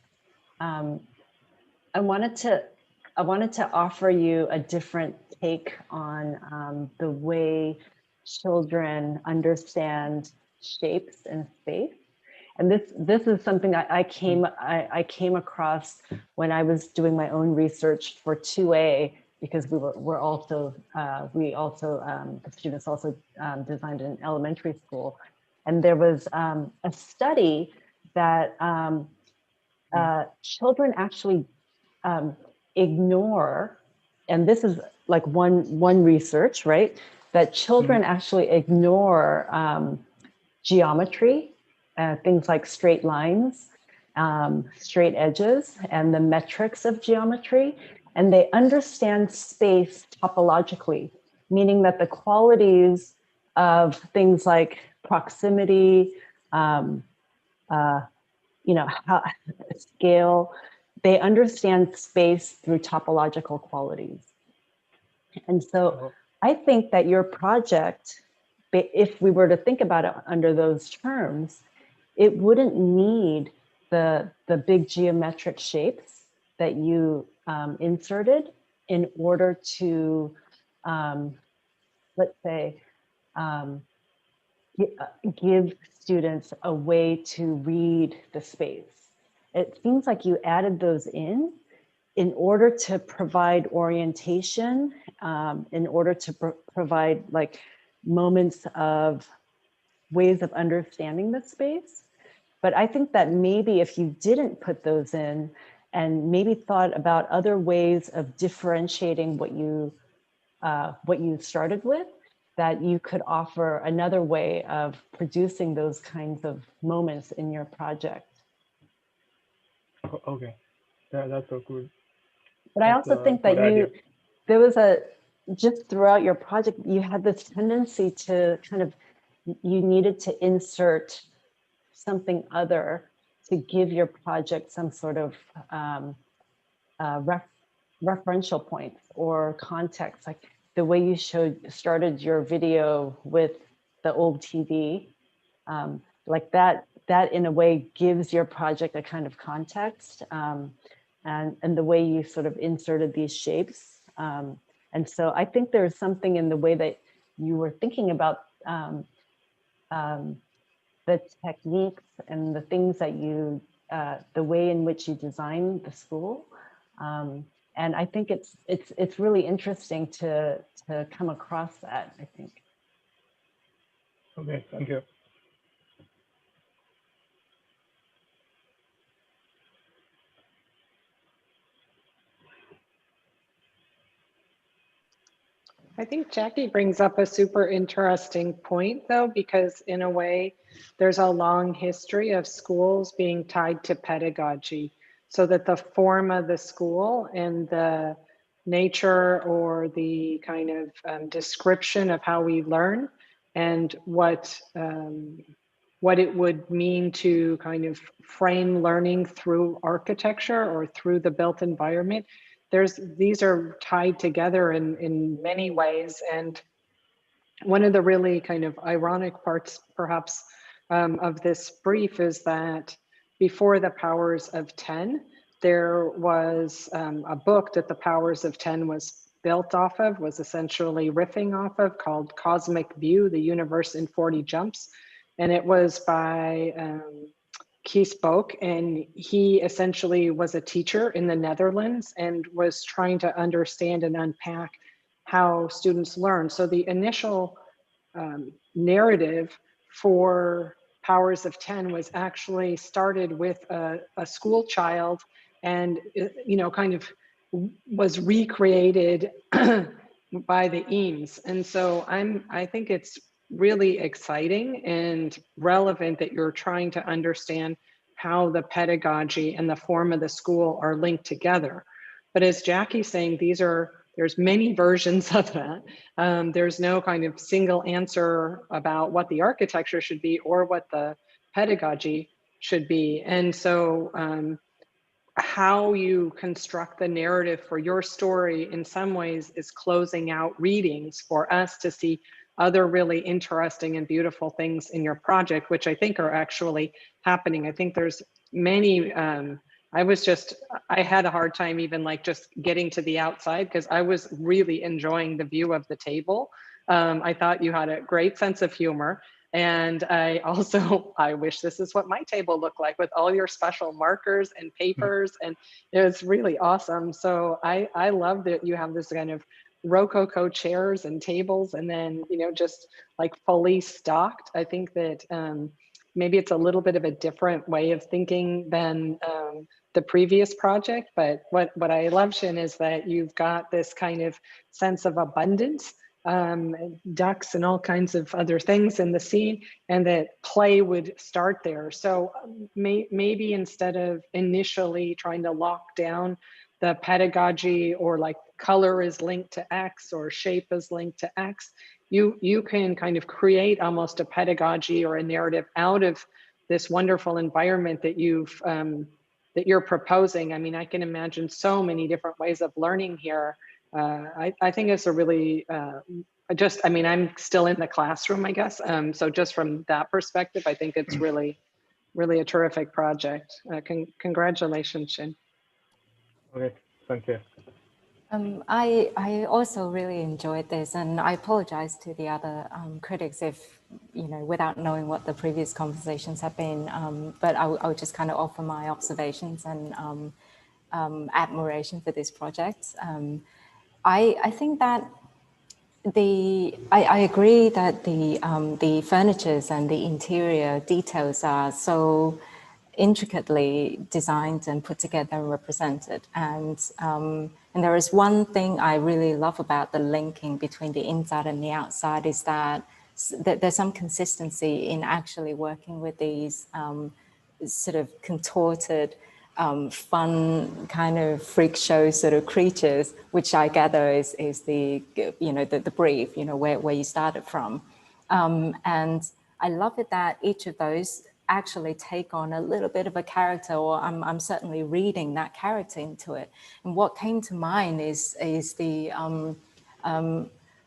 I wanted to offer you a different take on the way children understand shapes and space. And this is something I came across when I was doing my own research for 2A, because the students also designed an elementary school, and there was a study that children actually ignore, and this is like one research, right? That children actually ignore geometry, things like straight lines, straight edges, and the metrics of geometry. And they understand space topologically, meaning that the qualities of things like proximity, scale, they understand space through topological qualities. And so I think that your project, if we were to think about it under those terms, it wouldn't need the big geometric shapes that you inserted in order to, let's say, give students a way to read the space. It seems like you added those in order to provide orientation, in order to provide like moments of ways of understanding the space. But I think that maybe if you didn't put those in and maybe thought about other ways of differentiating what you started with, that you could offer another way of producing those kinds of moments in your project. Okay, that's so good. But I also think that there was just throughout your project, you had this tendency to kind of, you needed to insert something other to give your project some sort of referential points or context, like the way you started your video with the old TV, like that in a way gives your project a kind of context, and the way you sort of inserted these shapes. And so I think there's something in the way that you were thinking about the techniques and the things that you, the way in which you designed the school. And I think it's really interesting to come across that, I think. Okay, thank you. I think Jacki brings up a super interesting point, though, because in a way, there's a long history of schools being tied to pedagogy, so that the form of the school and the nature or the kind of description of how we learn and what it would mean to kind of frame learning through architecture or through the built environment. These are tied together in many ways. And one of the really kind of ironic parts, perhaps, of this brief is that before the Powers of 10, there was a book that the Powers of 10 was built off of, was essentially riffing off of, called Cosmic View, The Universe in 40 Jumps. And it was by Key spoke, and he essentially was a teacher in the Netherlands and was trying to understand and unpack how students learn. So the initial narrative for Powers of 10 was actually started with a school child, and kind of was recreated by the Eames. And so I think it's really exciting and relevant that you're trying to understand how the pedagogy and the form of the school are linked together. But as Jackie's saying, there's many versions of that. There's no kind of single answer about what the architecture should be or what the pedagogy should be. And so how you construct the narrative for your story in some ways is closing out readings for us to see other really interesting and beautiful things in your project, which I think are actually happening. I think there's many, I had a hard time even like just getting to the outside because I was really enjoying the view of the table. I thought you had a great sense of humor. And I wish this is what my table looked like with all your special markers and papers, and it was really awesome. So I love that you have this kind of Rococo chairs and tables, and then, you know, just like fully stocked. I think that maybe it's a little bit of a different way of thinking than the previous project, but what I love, Xin, is that you've got this kind of sense of abundance, ducks and all kinds of other things in the scene, and that play would start there. So maybe instead of initially trying to lock down the pedagogy or like color is linked to X or shape is linked to X, you can kind of create almost a pedagogy or a narrative out of this wonderful environment that that you're proposing. I mean, I can imagine so many different ways of learning here. I think it's a really, I mean, I'm still in the classroom, I guess. So just from that perspective, I think it's really, really a terrific project. Congratulations, Xin. Okay, thank you. I also really enjoyed this, and I apologize to the other critics if, you know, without knowing what the previous conversations have been, but I would just kind of offer my observations and admiration for this project. I think that I agree that the furnitures and the interior details are so intricately designed and put together and represented. And there is one thing I really love about the linking between the inside and the outside is that there's some consistency in actually working with these sort of contorted, fun kind of freak show sort of creatures, which I gather is the, you know, the brief, you know, where you started from. And I love it that each of those actually take on a little bit of a character, or I'm certainly reading that character into it. And what came to mind is the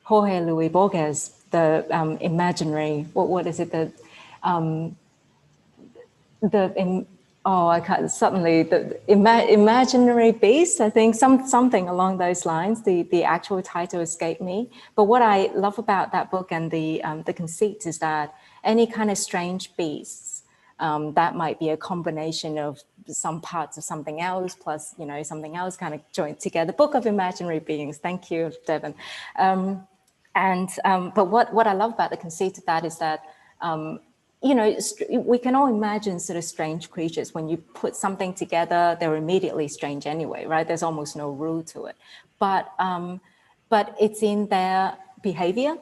Jorge Luis Borges, the imaginary, what is it, I can't, suddenly the imaginary beast, I think something along those lines. The actual title escaped me. But what I love about that book and the conceit is that any kind of strange beasts, that might be a combination of some parts of something else plus, you know, something else kind of joined together. Book of Imaginary Beings. Thank you, Devyn. But what I love about the conceit of that is that, you know, we can all imagine sort of strange creatures. When you put something together, they're immediately strange anyway, right? There's almost no rule to it. But it's in their behavior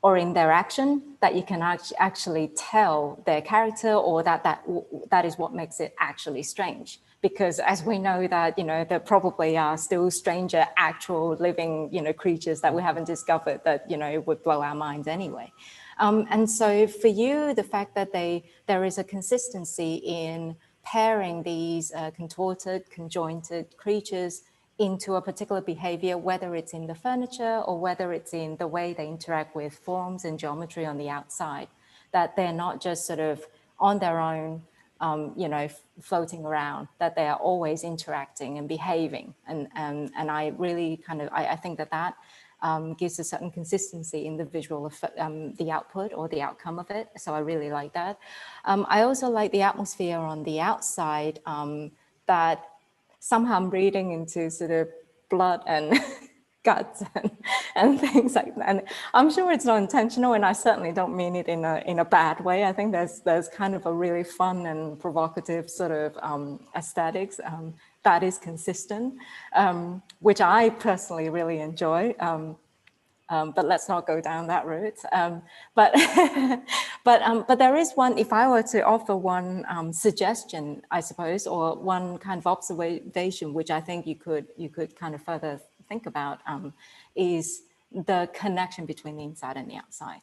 or in their action that you can actually tell their character, or that is what makes it actually strange. Because as we know that, you know, there probably are still stranger actual living, you know, creatures that we haven't discovered that, you know, would blow our minds anyway. And so for you, the fact that there is a consistency in pairing these contorted, conjointed creatures into a particular behavior, whether it's in the furniture or whether it's in the way they interact with forms and geometry on the outside, that they're not just sort of on their own, you know, floating around, that they are always interacting and behaving. And I really kind of, I think that gives a certain consistency in the visual, the output or the outcome of it. So I really like that. I also like the atmosphere on the outside, that somehow I'm reading into sort of blood and guts and things like that. And I'm sure it's not intentional, and I certainly don't mean it in a bad way. I think there's kind of a really fun and provocative sort of aesthetics that is consistent, which I personally really enjoy. but let's not go down that route. But but there is one. If I were to offer one suggestion, I suppose, or one kind of observation, which I think you could kind of further think about, is the connection between the inside and the outside.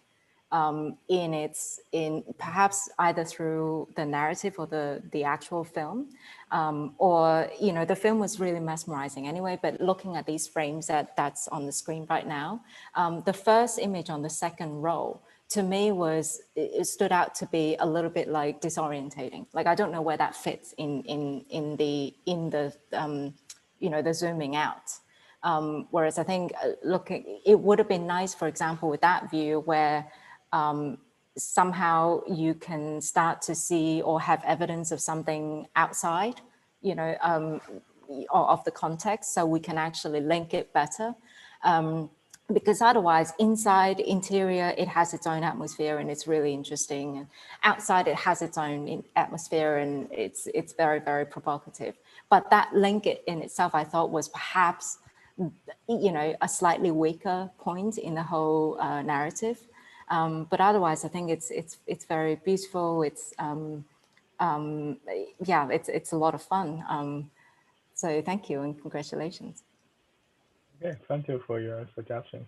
In perhaps either through the narrative or the actual film, or the film was really mesmerizing anyway. But looking at these frames that's on the screen right now, the first image on the second row to me it stood out to be a little bit like disorientating. Like I don't know where that fits in the the zooming out. Whereas I think it would have been nice, for example, with that view where somehow you can start to see or have evidence of something outside, of the context, so we can actually link it better. Because otherwise, inside, interior, it has its own atmosphere and it's really interesting. And outside, it has its own atmosphere and it's very, very provocative. But that link in itself, I thought, was perhaps, a slightly weaker point in the whole narrative. But otherwise, I think it's very beautiful. It's it's a lot of fun. So thank you and congratulations. Okay, thank you for your suggestion.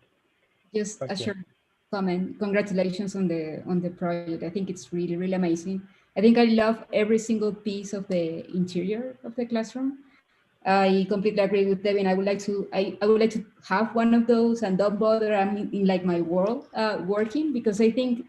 Just a short comment. Congratulations on the project. I think it's really, really amazing. I think I love every single piece of the interior of the classroom. I completely agree with Devyn. I would like to have one of those and don't bother I'm in like my world working, because I think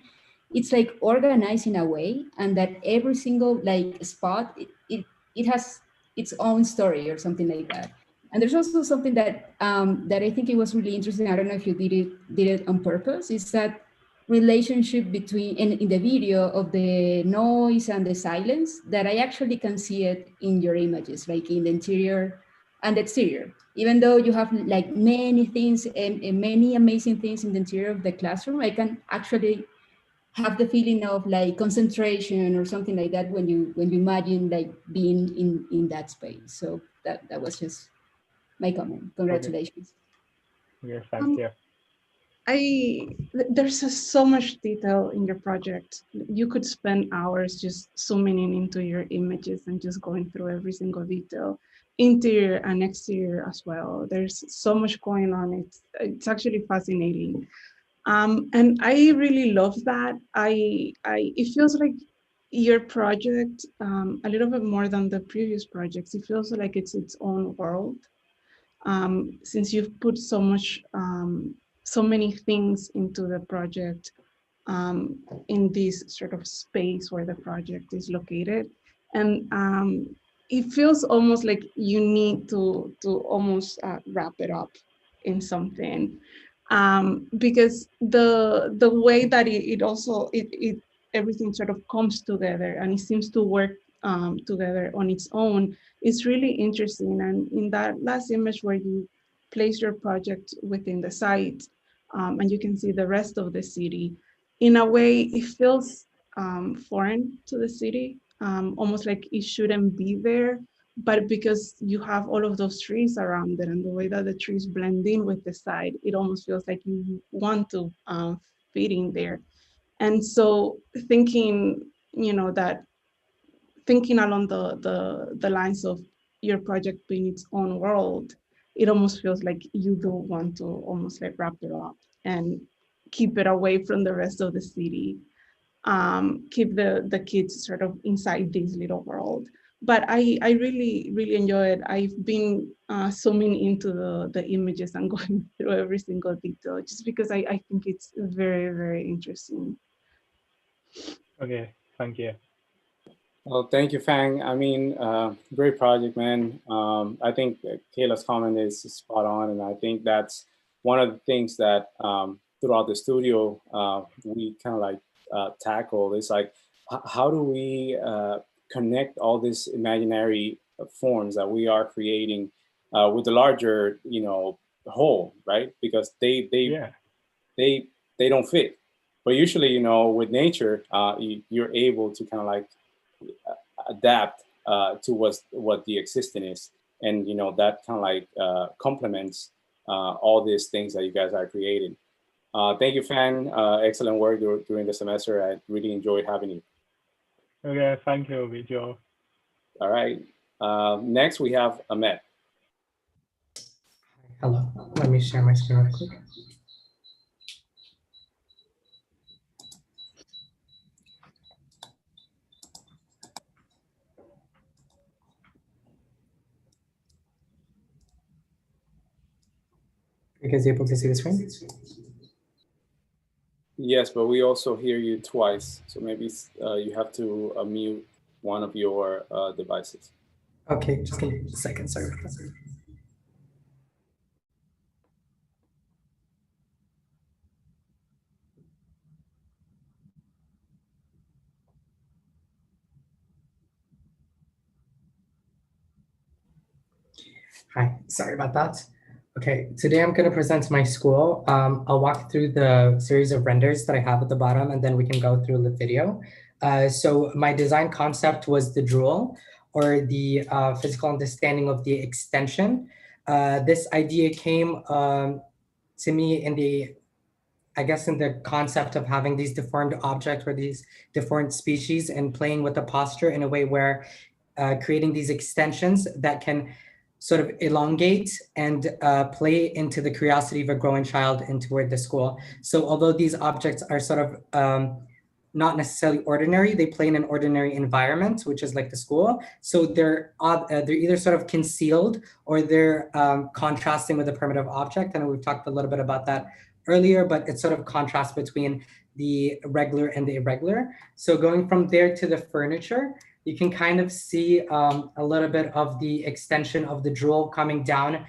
it's like organized in a way and that every single like spot, it has its own story or something like that. And there's also something that that I think it was really interesting. I don't know if you did it on purpose. Is that relationship between in the video of the noise and the silence, that I actually can see it in your images, like in the interior and the exterior. Even though you have like many things and many amazing things in the interior of the classroom, I can actually have the feeling of like concentration or something like that when you imagine like being in that space. So that was just my comment. Congratulations. Okay. Yes, thank you. There's just so much detail in your project. You could spend hours just zooming in into your images and just going through every single detail, interior and exterior as well. There's so much going on. It's actually fascinating. And I really love that. It feels like your project, a little bit more than the previous projects, it feels like it's its own world. Since you've put so much, so many things into the project in this sort of space where the project is located. And it feels almost like you need to almost wrap it up in something. Because the way that it also, everything sort of comes together and it seems to work together on its own is really interesting. And in that last image where you place your project within the site and you can see the rest of the city, in a way it feels foreign to the city, almost like it shouldn't be there. But because you have all of those trees around it and the way that the trees blend in with the side, it almost feels like you want to fit in there. And so thinking, thinking along the lines of your project being its own world, it almost feels like you do want to almost like wrap it up and keep it away from the rest of the city. Keep the kids sort of inside this little world. But I really, really enjoy it. I've been zooming into the images and going through every single detail just because I think it's very, very interesting. Okay, thank you. Well, thank you, Fang. I mean, great project, man. I think Kayla's comment is spot on, and I think that's one of the things that throughout the studio we kind of like tackle. Is like, how do we connect all these imaginary forms that we are creating with the larger, whole, right? Because they don't fit. But usually, with nature, you're able to kind of like adapt to what the existing is, and that kind of like complements all these things that you guys are creating. Thank you, Fan. Excellent work during the semester. I really enjoyed having you. Okay, thank you, Virgil. All right. Next, we have Ahmed. Hello, let me share my screen real quick. Are you guys able to see the screen? Yes, but we also hear you twice. So maybe you have to mute one of your devices. Okay, just give me a second, sorry. Hi, sorry about that. Okay, today I'm going to present my school. I'll walk through the series of renders that I have at the bottom, and then we can go through the video. So my design concept was the drool, or the physical understanding of the extension. This idea came to me in the, I guess, in the concept of having these deformed objects or these deformed species and playing with the posture in a way where creating these extensions that can sort of elongate and play into the curiosity of a growing child and toward the school. So although these objects are sort of not necessarily ordinary, they play in an ordinary environment, which is like the school. So they're either sort of concealed or they're contrasting with a primitive object. And we've talked a little bit about that earlier, but it's sort of contrast between the regular and the irregular. So going from there to the furniture, you can kind of see a little bit of the extension of the drool coming down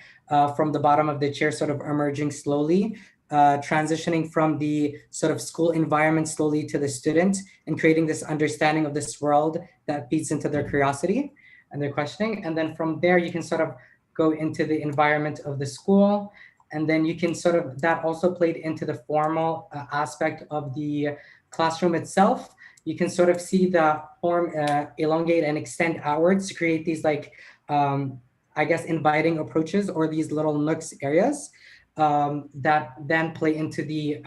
from the bottom of the chair, sort of emerging slowly, transitioning from the sort of school environment slowly to the student and creating this understanding of this world that feeds into their curiosity and their questioning. And then from there, you can sort of go into the environment of the school. And then you can sort of, that also played into the formal aspect of the classroom itself. You can sort of see the form elongate and extend outwards to create these like, I guess, inviting approaches or these little nooks areas that then play into the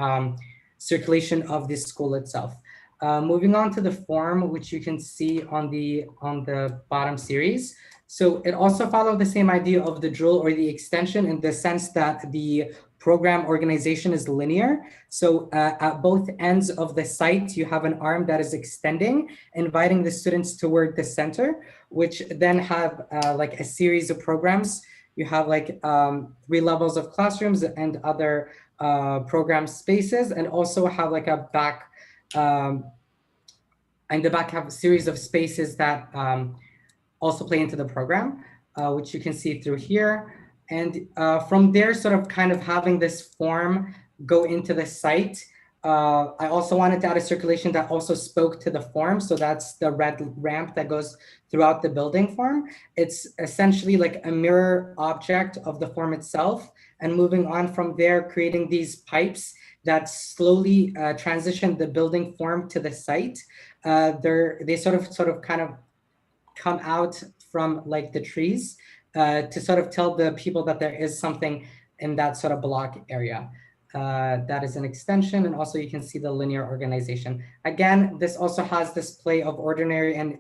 circulation of the school itself. Moving on to the form, which you can see on the bottom series. So it also followed the same idea of the drool or the extension in the sense that the program organization is linear. So at both ends of the site, you have an arm that is extending, inviting the students toward the center, which then have like a series of programs. You have like 3 levels of classrooms and other program spaces, and also have like a back, and the back have a series of spaces that also play into the program, which you can see through here. And from there, sort of kind of having this form go into the site. I also wanted to add a circulation that also spoke to the form. So that's the red ramp that goes throughout the building form. It's essentially like a mirror object of the form itself. And moving on from there, creating these pipes that slowly transition the building form to the site. They sort of kind of come out from like the trees to sort of tell the people that there is something in that sort of block area. That is an extension, and also you can see the linear organization. Again, this also has this play of ordinary and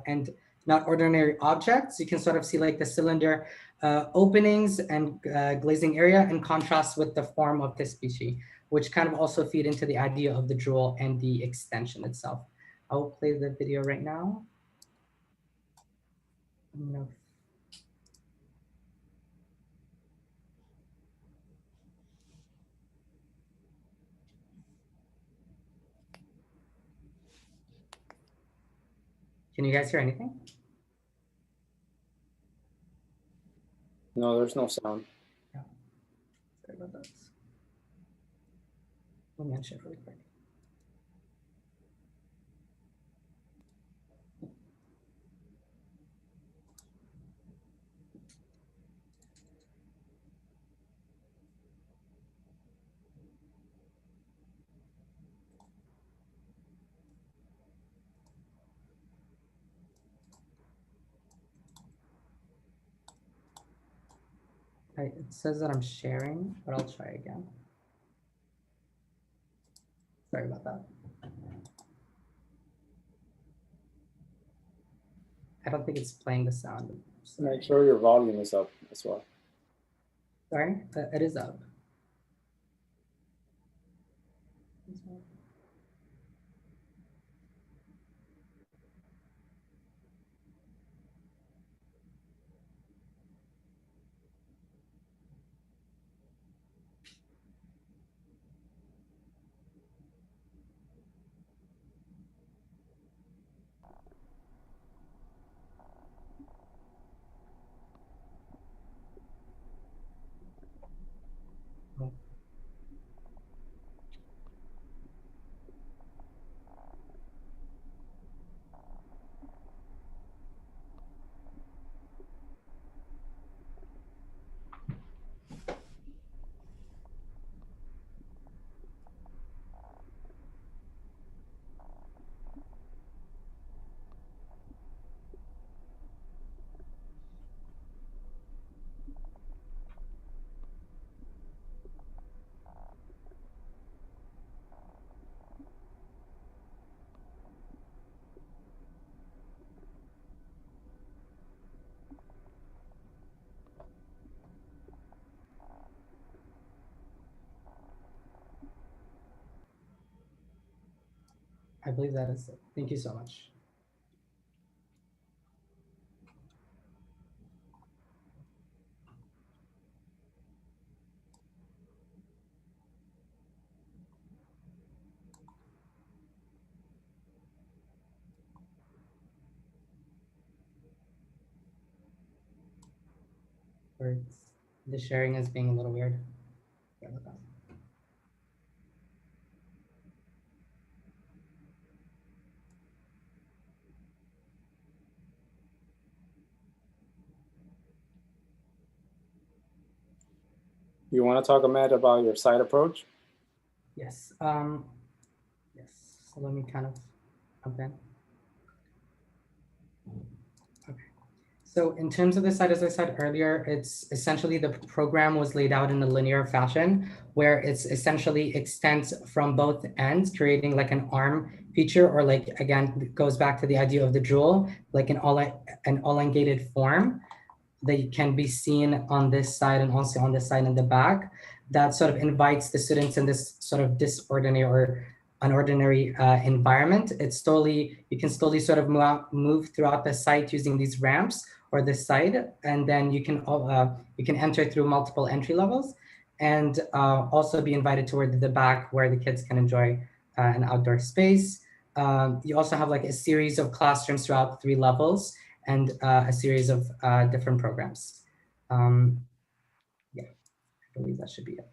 and not ordinary objects. You can sort of see like the cylinder openings and glazing area in contrast with the form of this species, which kind of also feed into the idea of the drool and the extension itself. I will play the video right now. No. Can you guys hear anything? No, there's no sound. Yeah. Sorry about that. Let me unshare really quick. It says that I'm sharing, but I'll try again. Sorry about that. I don't think it's playing the sound. Make sure your volume is up as well. Sorry, it is up. I believe that is it. Thank you so much. Or the sharing is being a little weird. Sorry about that. You want to talk, Ahmed, about your site approach? Yes. Yes. So let me kind of jump in. Okay. So in terms of the site, as I said earlier, it's essentially the program was laid out in a linear fashion where it's essentially extends from both ends, creating like an arm feature, or like, again, it goes back to the idea of the jewel, like an elongated form that can be seen on this side and also on this side in the back, that sort of invites the students in this sort of disordinary or unordinary environment. It's slowly, you can slowly sort of move throughout the site using these ramps or the side, and then you can enter through multiple entry levels, and also be invited toward the back where the kids can enjoy an outdoor space. You also have like a series of classrooms throughout 3 levels, and a series of different programs. Yeah, I believe that should be it.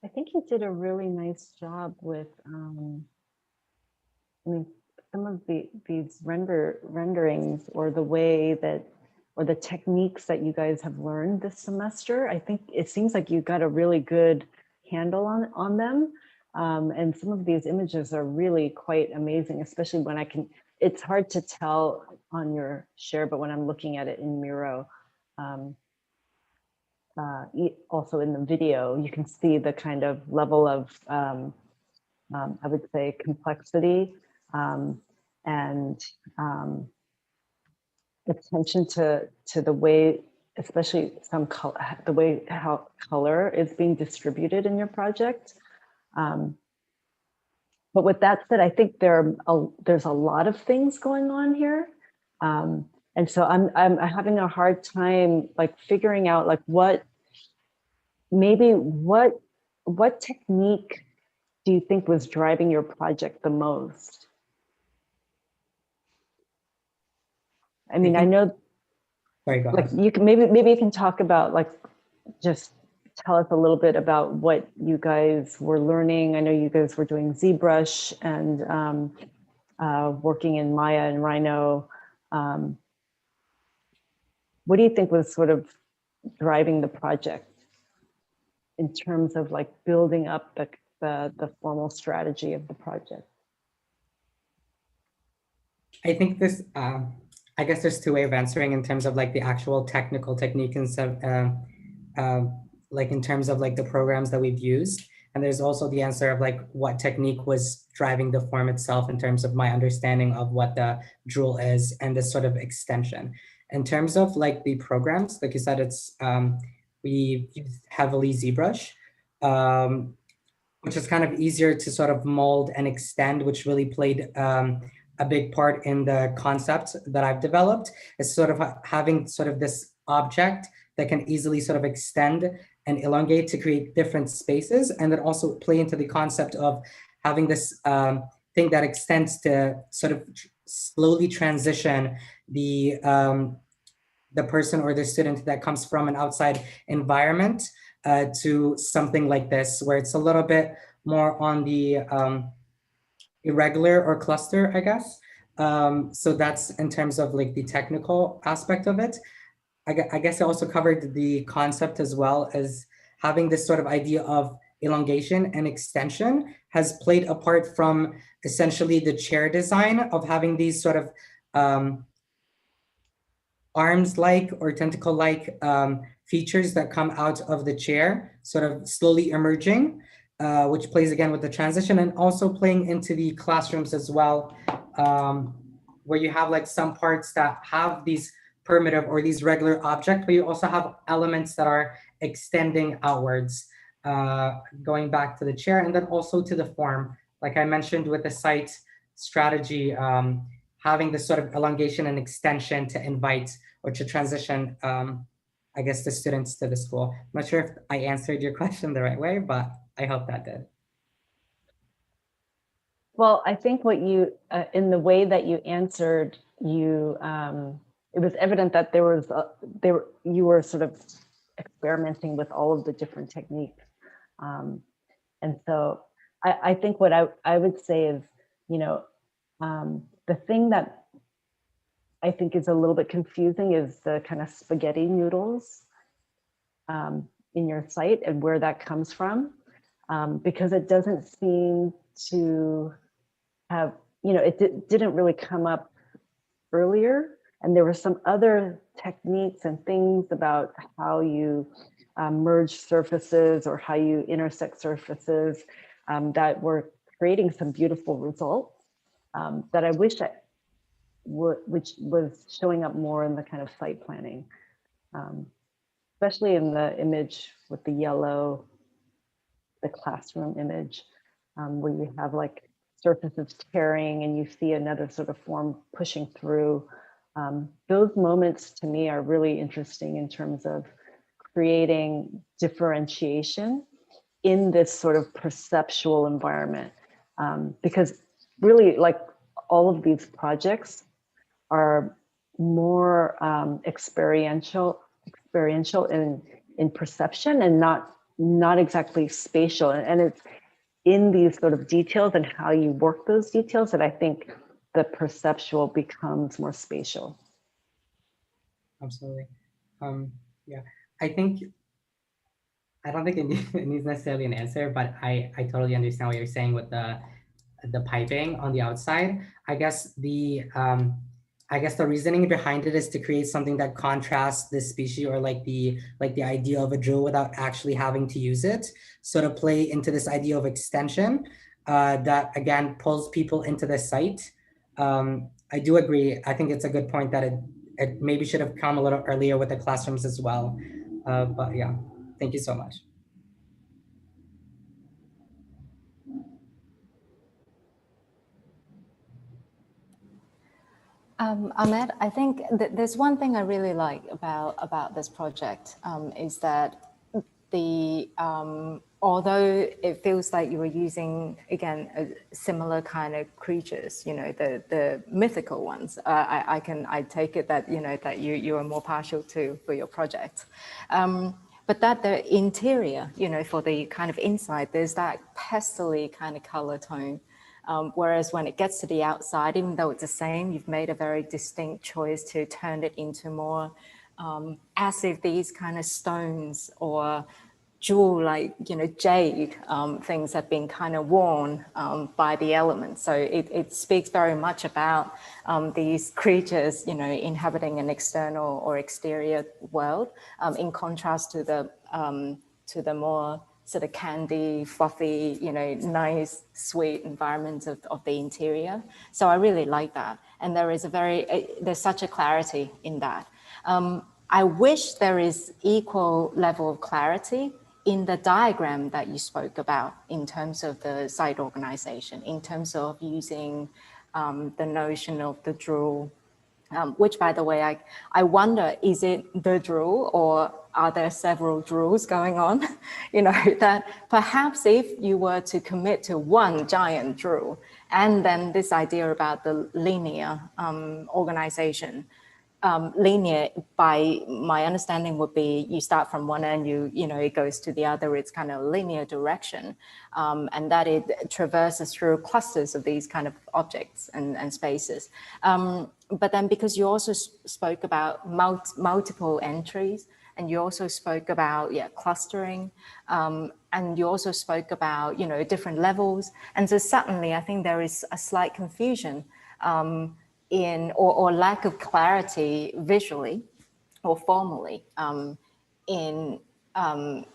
I think you did a really nice job with, I mean, some of these renderings, or the way that, or the techniques that you guys have learned this semester. I think it seems like you got a really good handle on them. And some of these images are really quite amazing, especially when it's hard to tell on your share, but when I'm looking at it in Miro, also in the video, you can see the kind of level of, I would say, complexity and attention to the way, especially some color, the way how color is being distributed in your project. But with that said, I think there's a lot of things going on here. And so I'm having a hard time like figuring out like what technique do you think was driving your project the most? I mean, I know. Sorry, go ahead. Like you can maybe you can talk about like just tell us a little bit about what you guys were learning. I know you guys were doing ZBrush and working in Maya and Rhino. What do you think was sort of driving the project in terms of like building up the formal strategy of the project? I think this, I guess there's two ways of answering in terms of like the actual technical technique and stuff, like in terms of like the programs that we've used. And there's also the answer of like what technique was driving the form itself in terms of my understanding of what the drool is and this sort of extension. In terms of like the programs, like you said, it's, we used heavily ZBrush, which is kind of easier to sort of mold and extend, which really played a big part in the concept that I've developed, is sort of having sort of this object that can easily sort of extend and elongate to create different spaces, and then also play into the concept of having this thing that extends to sort of slowly transition the person or the student that comes from an outside environment to something like this, where it's a little bit more on the irregular or cluster, I guess. So that's in terms of like the technical aspect of it. I guess I also covered the concept as well as having this sort of idea of elongation and extension has played a part from essentially the chair design of having these sort of arms-like or tentacle-like features that come out of the chair, sort of slowly emerging, which plays again with the transition, and also playing into the classrooms as well, where you have like some parts that have these primitive or these regular objects, but you also have elements that are extending outwards, going back to the chair and then also to the form. Like I mentioned with the site strategy, having this sort of elongation and extension to invite or to transition, I guess, the students to the school. I'm not sure if I answered your question the right way, but I hope that did. Well, I think what you, in the way that you answered, you, it was evident that you were sort of experimenting with all of the different techniques. And so I think what I would say is, you know, the thing that I think is a little bit confusing is the kind of spaghetti noodles in your site and where that comes from, because it doesn't seem to have, you know, it didn't really come up earlier. And there were some other techniques and things about how you merge surfaces or how you intersect surfaces that were creating some beautiful results that I wish which was showing up more in the kind of site planning, especially in the image with the yellow, the classroom image, where you have like surfaces tearing and you see another sort of form pushing through. Those moments to me are really interesting in terms of creating differentiation in this sort of perceptual environment, because really like all of these projects are more experiential in perception and not exactly spatial. And it's in these sort of details and how you work those details that I think the perceptual becomes more spatial. Absolutely. Yeah, I don't think it needs necessarily an answer, but I totally understand what you're saying with the piping on the outside. I guess the reasoning behind it is to create something that contrasts the species or like the idea of a jewel without actually having to use it. So to play into this idea of extension that again pulls people into the site. I do agree. I think it's a good point that it maybe should have come a little earlier with the classrooms as well. But yeah, thank you so much. Ahmed, I think there's one thing I really like about this project is that the although it feels like you were using, again, a similar kind of creatures, you know, the mythical ones, I take it that, you know, that you are more partial to for your project. But that the interior, you know, for the kind of inside, there's that pastely kind of color tone. Whereas when it gets to the outside, even though it's the same, you've made a very distinct choice to turn it into more as if these kind of stones or jewel, like, you know, jade things have been kind of worn by the elements. So it speaks very much about these creatures, you know, inhabiting an external or exterior world, in contrast to the more sort of candy, fluffy, you know, nice, sweet environment of the interior. So I really like that. And there is there's such a clarity in that. I wish there is equal level of clarity in the diagram that you spoke about in terms of the site organization, in terms of using the notion of the drool, which, by the way, I wonder, is it the drool or are there several drools going on? You know, that perhaps if you were to commit to one giant drool, and then this idea about the linear organization, linear, by my understanding, would be you start from one end, you know, it goes to the other, it's kind of linear direction, and that it traverses through clusters of these kind of objects and spaces. But then because you also spoke about multiple entries, and you also spoke about, clustering, and you also spoke about, you know, different levels. And so suddenly I think there is a slight confusion or lack of clarity visually or formally in the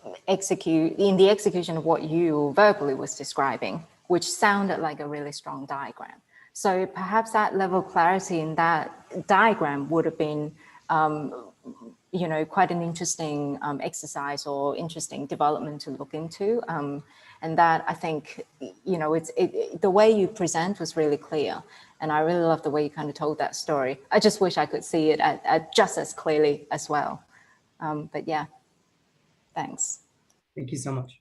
execution of what you verbally was describing, which sounded like a really strong diagram. So perhaps that level of clarity in that diagram would have been, you know, quite an interesting exercise or interesting development to look into. And that, I think, you know, the way you present was really clear. And I really love the way you kind of told that story. I just wish I could see it just as clearly as well. But yeah, thanks. Thank you so much.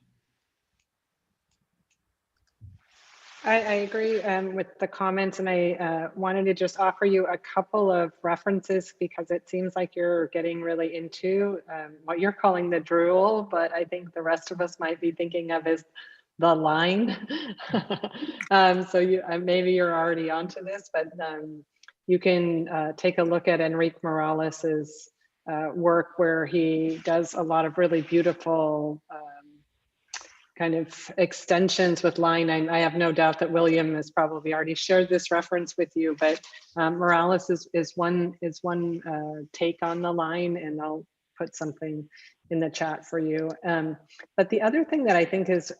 I agree with the comments, and I wanted to just offer you a couple of references because it seems like you're getting really into what you're calling the drool, but I think the rest of us might be thinking of as the line. So maybe you're already onto this, but you can take a look at Enrique Morales's work, where he does a lot of really beautiful kind of extensions with line. I have no doubt that William has probably already shared this reference with you, but Morales is one take on the line, and I'll put something in the chat for you. But the other thing that I think is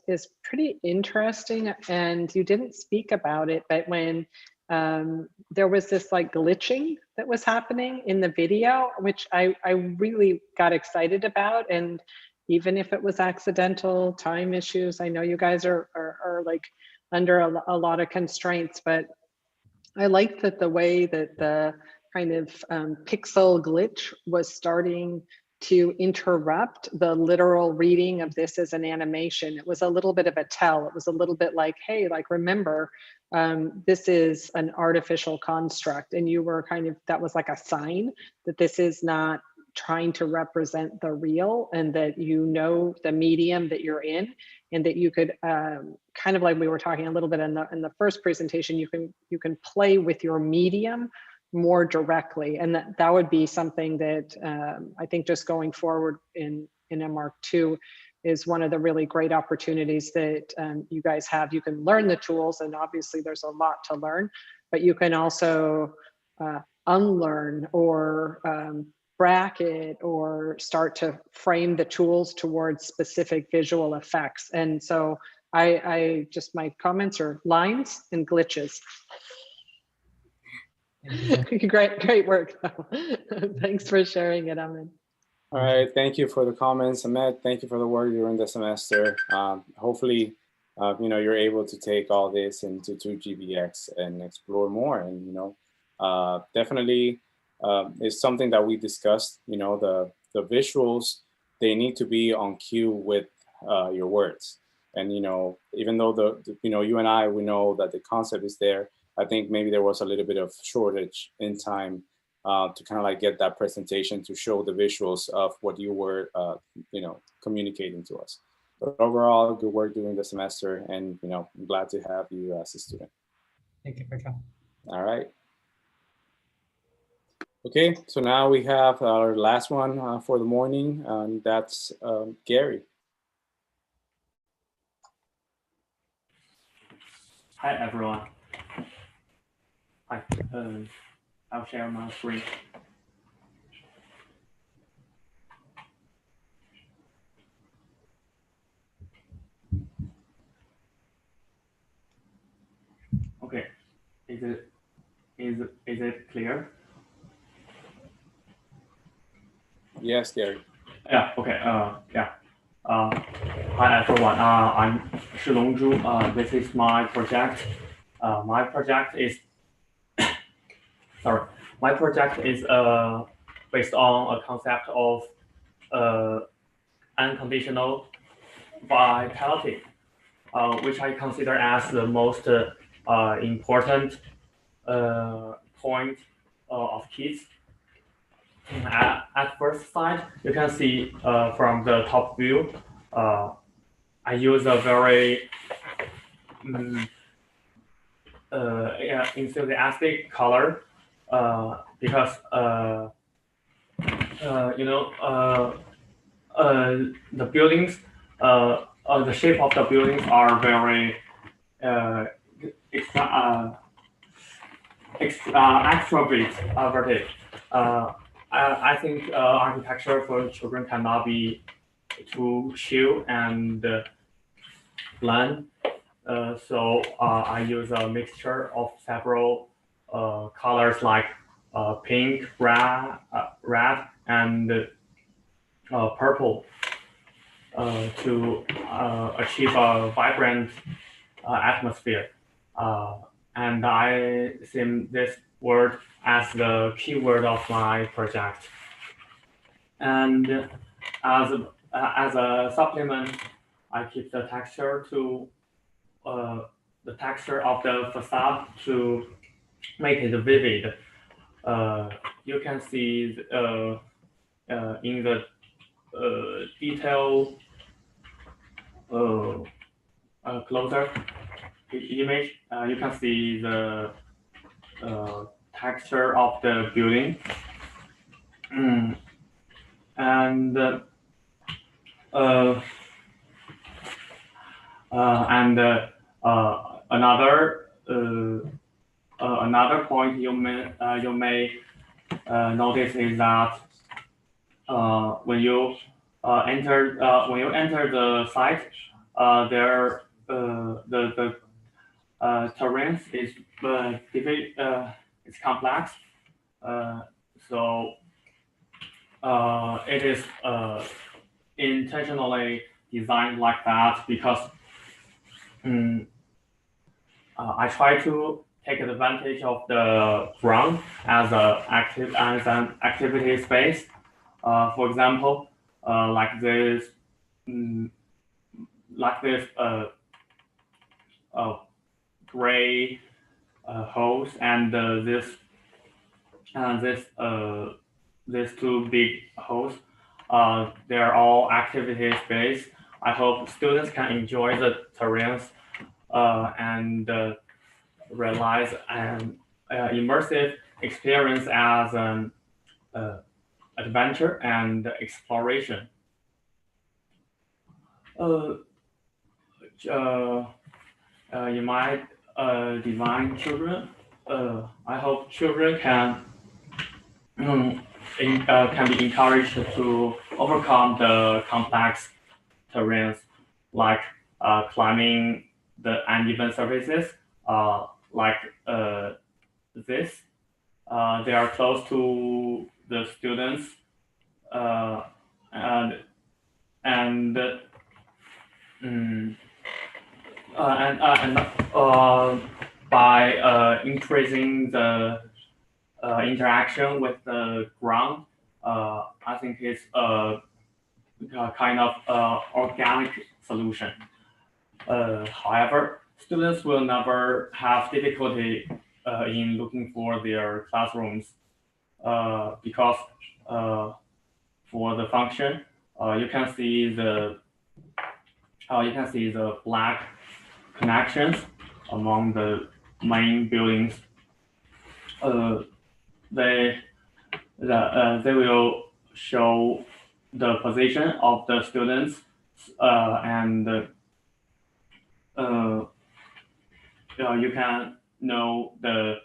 pretty interesting, and you didn't speak about it, but when there was this like glitching that was happening in the video, which I really got excited about. And even if it was accidental, time issues, I know you guys are like under a lot of constraints, but I like that the way that the kind of pixel glitch was starting to interrupt the literal reading of this as an animation. It was a little bit of a tell. It was a little bit like, hey, like, remember, this is an artificial construct. And you were kind of, that was like a sign that this is not trying to represent the real, and that you know the medium that you're in, and that you could kind of like we were talking a little bit in the first presentation, you can play with your medium more directly, and that would be something that I think just going forward in MArch2 is one of the really great opportunities that you guys have. You can learn the tools, and obviously there's a lot to learn, but you can also unlearn or bracket or start to frame the tools towards specific visual effects. And so I just, my comments are lines and glitches. Great work. Thanks for sharing it, Ahmed. All right, thank you for the comments, Ahmed. Thank you for the work during the semester. Hopefully, you know, you're able to take all this into 2GBX and explore more. And, you know, definitely it's something that we discussed. You know, the visuals, they need to be on cue with your words. And even though you and I, we know that the concept is there, I think maybe there was a little bit of shortage in time to kind of like get that presentation to show the visuals of what you were communicating to us. But overall, good work during the semester, and I'm glad to have you as a student. Thank you, Virgil. All right. Okay, so now we have our last one for the morning, and that's Gary. Hi, everyone. Hi, I'll share my screen. Okay, is it clear? Yes, Gary. Yeah. Okay. Yeah. Hi, everyone. I'm Shilong Zhu. This is my project. My project is sorry. My project is based on a concept of unconditional vitality, which I consider as the most important point of kids. At first sight, you can see from the top view, I use a very enthusiastic color because the buildings, the shape of the buildings are very extroverted. I think architecture for children cannot be too chill and bland. So I use a mixture of several colors like pink, red, and purple to achieve a vibrant atmosphere. And I see this word as the keyword of my project. And as a supplement, I keep the texture to the texture of the facade to make it vivid. You can see in the detail closer image, you can see the texture of the building. And another point you may notice is that when you enter the site, the terrain is it's complex, so it is intentionally designed like that because I try to take advantage of the ground as an activity space. For example, like this gray holes and these two big holes. They're all activity space. I hope students can enjoy the terrains and realize an immersive experience as an adventure and exploration. In my design children, I hope children can be encouraged to overcome the complex terrains like climbing the uneven surfaces, like this. They are close to the students, by increasing the interaction with the ground, I think it's kind of organic solution. However, students will never have difficulty in looking for their classrooms because for the function, you can see the black connections among the main buildings. They will show the position of the students and you can know the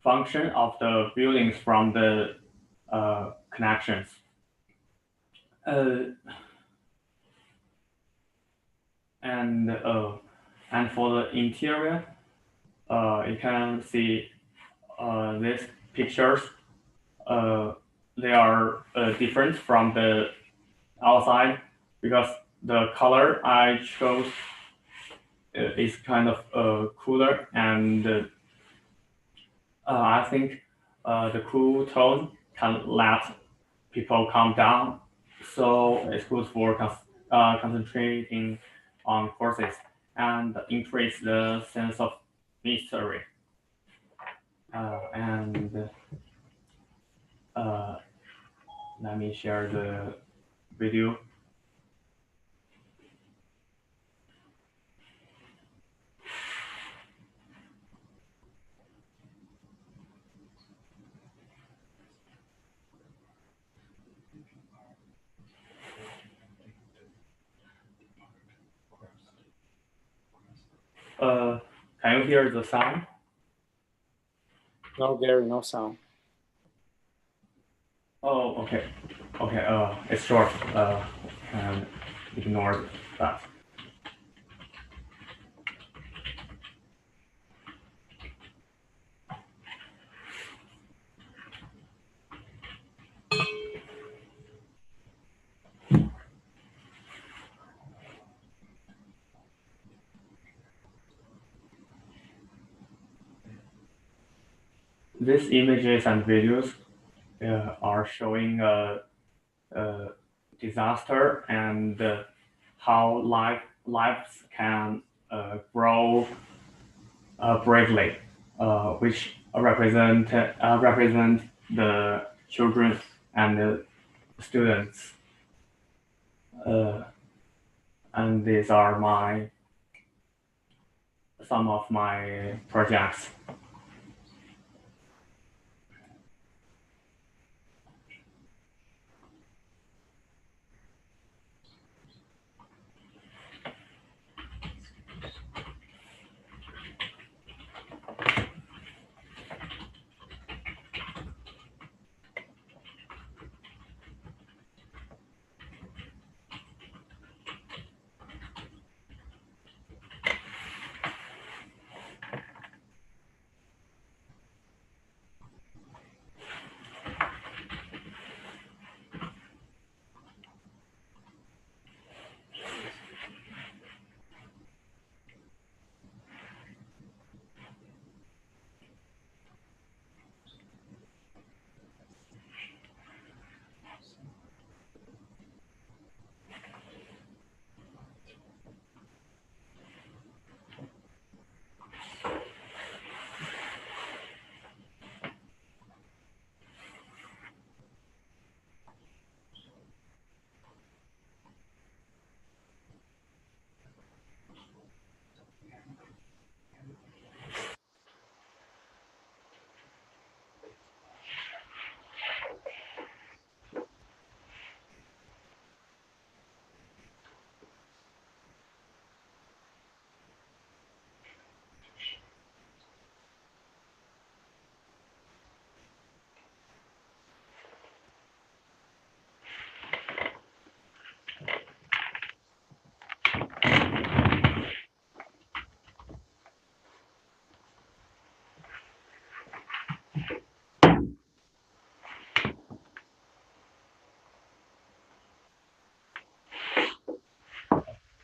function of the buildings from the connections. And for the interior, you can see these pictures. They are different from the outside because the color I chose is kind of cooler, and I think the cool tone can let people calm down, so it's good for concentrating on courses and increase the sense of mystery. Let me share the video. Can you hear the sound? No, Gary, no sound. Oh, okay. Okay, it's short. And ignore that. These images and videos are showing a disaster and how lives can grow bravely, which represent the children and the students. And these are some of my projects.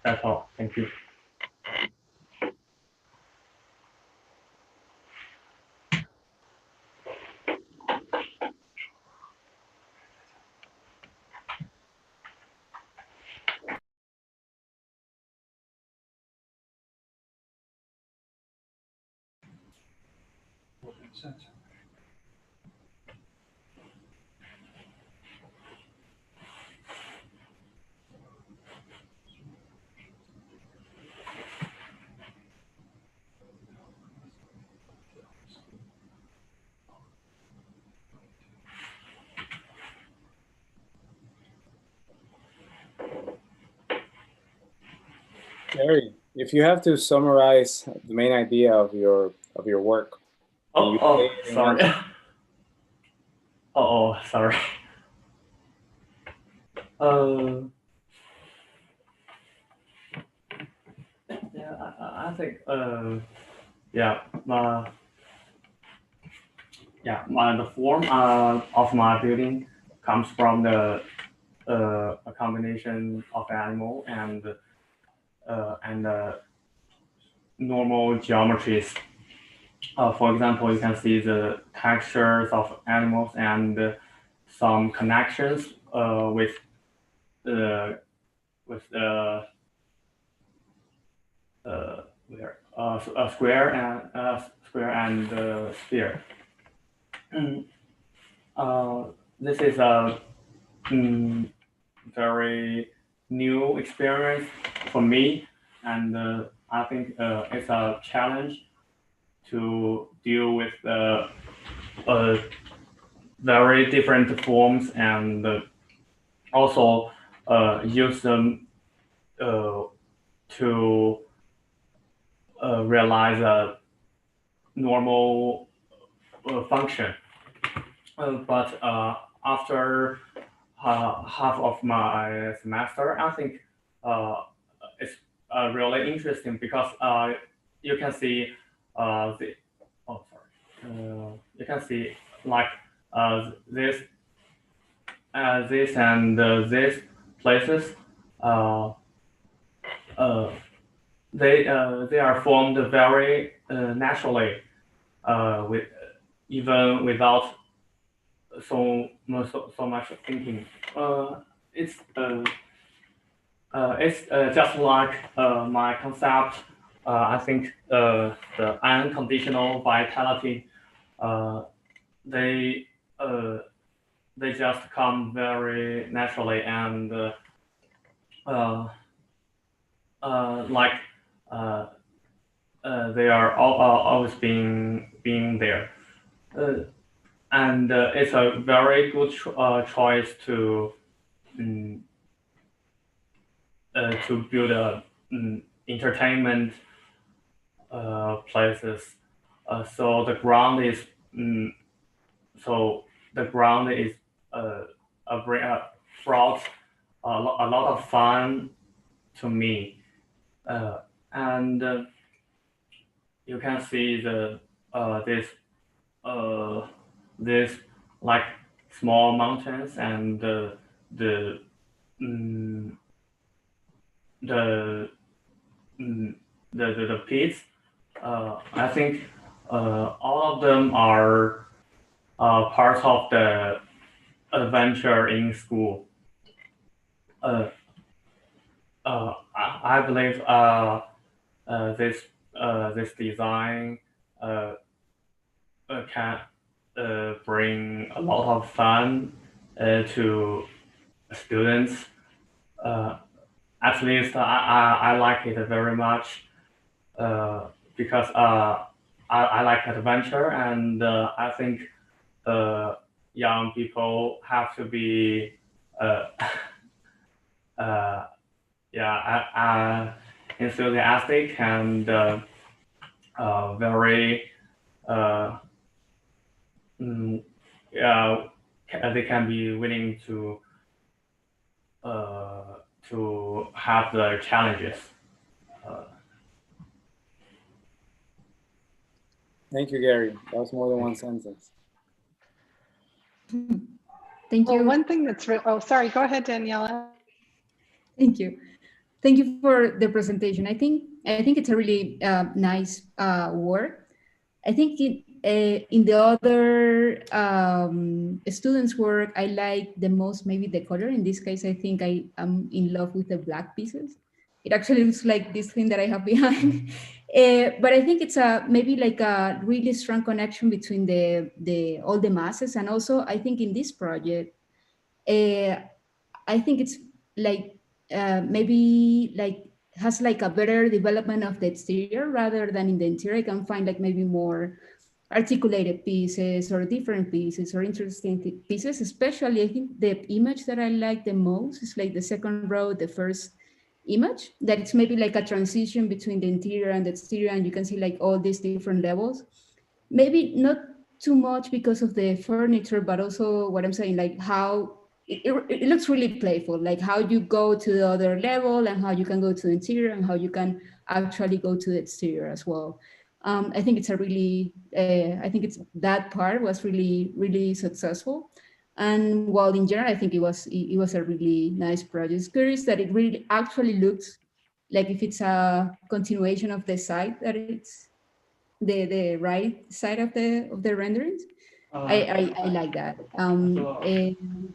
That's all. Thank you. Gary, if you have to summarize the main idea of your work. Sorry. Sorry. Yeah, I think the form of my building comes from a combination of animal and normal geometries. For example, you can see the textures of animals and some connections with a square and sphere. This is a very new experience for me, and I think it's a challenge to deal with very different forms and also use them to realize a normal function. But after half of my semester, I think it's really interesting because you can see you can see like this and these places. They are formed very naturally, even without so much thinking. It's just like my concept. I think the unconditional vitality. They just come very naturally and they are always being there, and it's a very good choice to build a entertainment places. So the ground is brought a lot of fun to me, and you can see this like small mountains and the pits. I think all of them are part of the adventure in school. I believe this design can bring a lot of fun to students. At least I like it very much because I like adventure, and I think young people have to be enthusiastic and very they can be willing to have the challenges. Thank you, Gary. That was more than one sentence. Thank you. Well, one thing that's oh, sorry, go ahead, Daniela. Thank you. Thank you for the presentation. I think it's a really nice work. I think in the other students' work, I like the most maybe the color. In this case, I think I am in love with the black pieces. it actually looks like this thing that I have behind. But I think it's maybe like a really strong connection between all the masses. And also I think in this project, I think it's like maybe like has like a better development of the exterior rather than in the interior. I can find like maybe more articulated pieces or different pieces or interesting pieces. Especially I think the image that I like the most is like the second row, the first image, that it's maybe like a transition between the interior and the exterior, and you can see like all these different levels. Maybe not too much because of the furniture, but also what I'm saying, like how it looks really playful, like how you go to the other level and how you can go to the interior and how you can actually go to the exterior as well. I think it's a really, I think it's that part was really, really successful. And while in general, I think it was a really nice project. It's curious that it really actually looks like if it's a continuation of the site that it's the right side of the renderings. I like that. And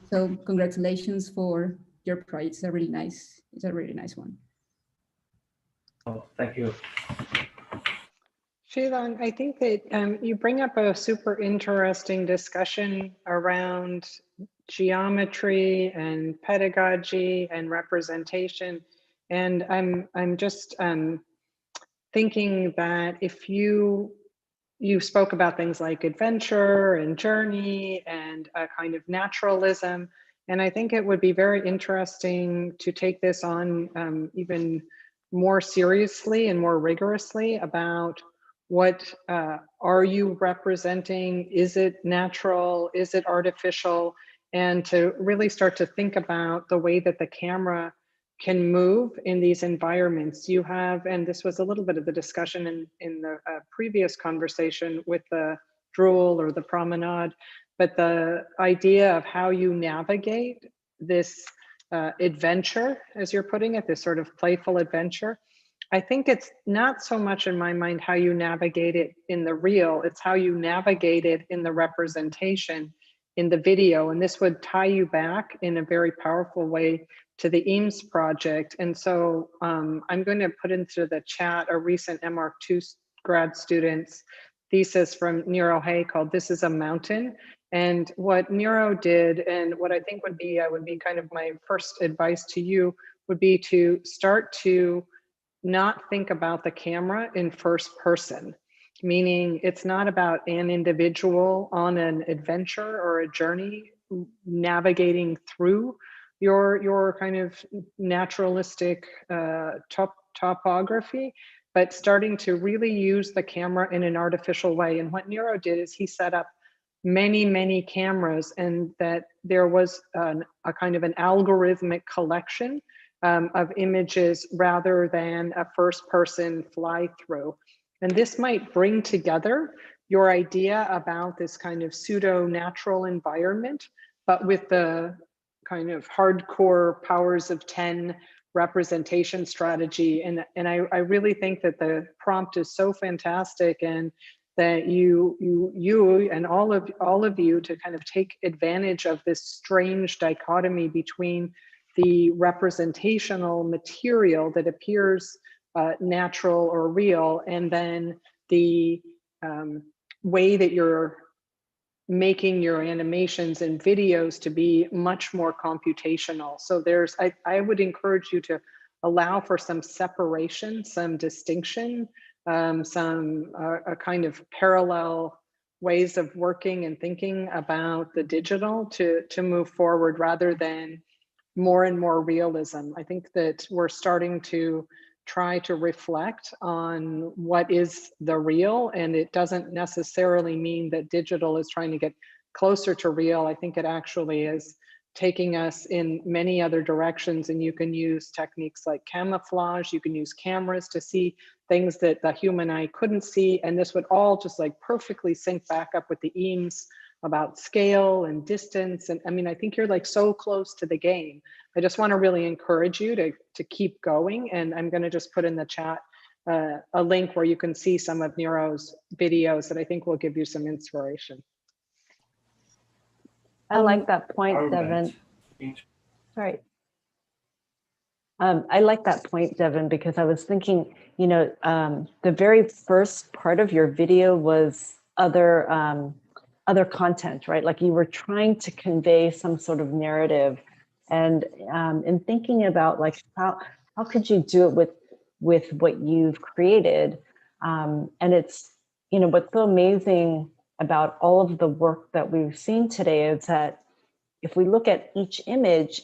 so congratulations for your project. It's a really nice one. Oh, thank you. Shilong, I think that you bring up a super interesting discussion around geometry and pedagogy and representation. And I'm just thinking that if you spoke about things like adventure and journey and a kind of naturalism, and I think it would be very interesting to take this on even more seriously and more rigorously about what are you representing? Is it natural? Is it artificial? And to really start to think about the way that the camera can move in these environments. You have, and this was a little bit of the discussion in the previous conversation with the drool or the promenade, but the idea of how you navigate this adventure, as you're putting it, this sort of playful adventure. I think it's not so much in my mind how you navigate it in the real, it's how you navigate it in the representation in the video. And this would tie you back in a very powerful way to the Eames project. And so I'm going to put into the chat a recent MR2 grad student's thesis from Nero Hay called "This is a Mountain." And what Nero did, and what I think would be kind of my first advice to you, would be to start to not think about the camera in first person, meaning it's not about an individual on an adventure or a journey navigating through your kind of naturalistic topography, but starting to really use the camera in an artificial way. And what Nero did is he set up many cameras, and that there was a kind of an algorithmic collection of images rather than a first person fly through. And this might bring together your idea about this kind of pseudo natural environment, but with the kind of hardcore powers of 10 representation strategy. And I really think that the prompt is so fantastic, and that you and all of you to kind of take advantage of this strange dichotomy between the representational material that appears natural or real, and then the way that you're making your animations and videos to be much more computational. So there's, I would encourage you to allow for some separation, some distinction, some a kind of parallel ways of working and thinking about the digital to move forward rather than more and more realism. I think that we're starting to try to reflect on what is the real, and it doesn't necessarily mean that digital is trying to get closer to real. I think it actually is taking us in many other directions, and you can use techniques like camouflage, you can use cameras to see things that the human eye couldn't see, and this would all just like perfectly sync back up with the Eames about scale and distance. And I mean, I think you're like so close to the game. I just want to really encourage you to keep going. And I'm going to just put in the chat a link where you can see some of Nero's videos that I think will give you some inspiration. I like that point, Devyn. Sorry. I like that point, Devyn, because I was thinking, you know, the very first part of your video was other content, right? Like you were trying to convey some sort of narrative, and in thinking about like how could you do it with what you've created, and it's, you know, what's so amazing about all of the work that we've seen today is that if we look at each image,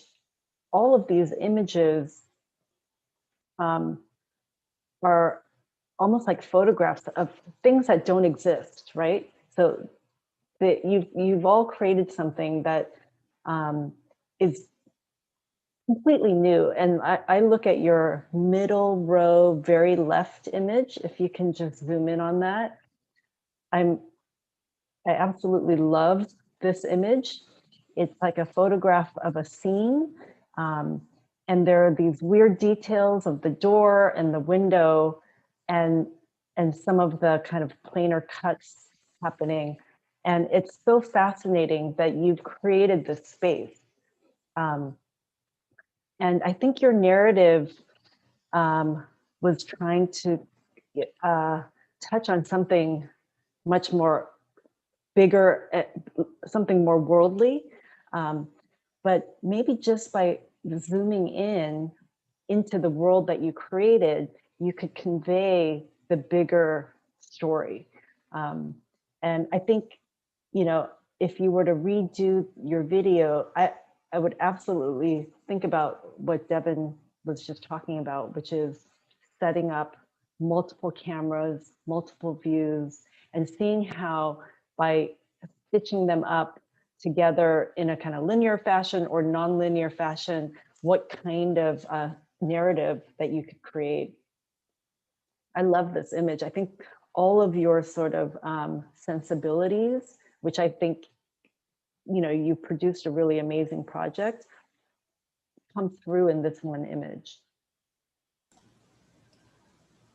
all of these images are almost like photographs of things that don't exist, right? So that you've all created something that is completely new. And I look at your middle row, very left image. If you can just zoom in on that, I absolutely love this image. It's like a photograph of a scene. And there are these weird details of the door and the window and some of the kind of planar cuts happening. And it's so fascinating that you've created this space. And I think your narrative was trying to touch on something much more bigger, something more worldly. But maybe just by zooming in into the world that you created, you could convey the bigger story. And I think, you know, if you were to redo your video, I would absolutely think about what Devyn was just talking about, which is setting up multiple cameras, multiple views, and seeing how by stitching them up together in a kind of linear fashion or non-linear fashion, what kind of narrative that you could create. I love this image. I think all of your sort of sensibilities, which I think, you know, you produced a really amazing project, come through in this one image.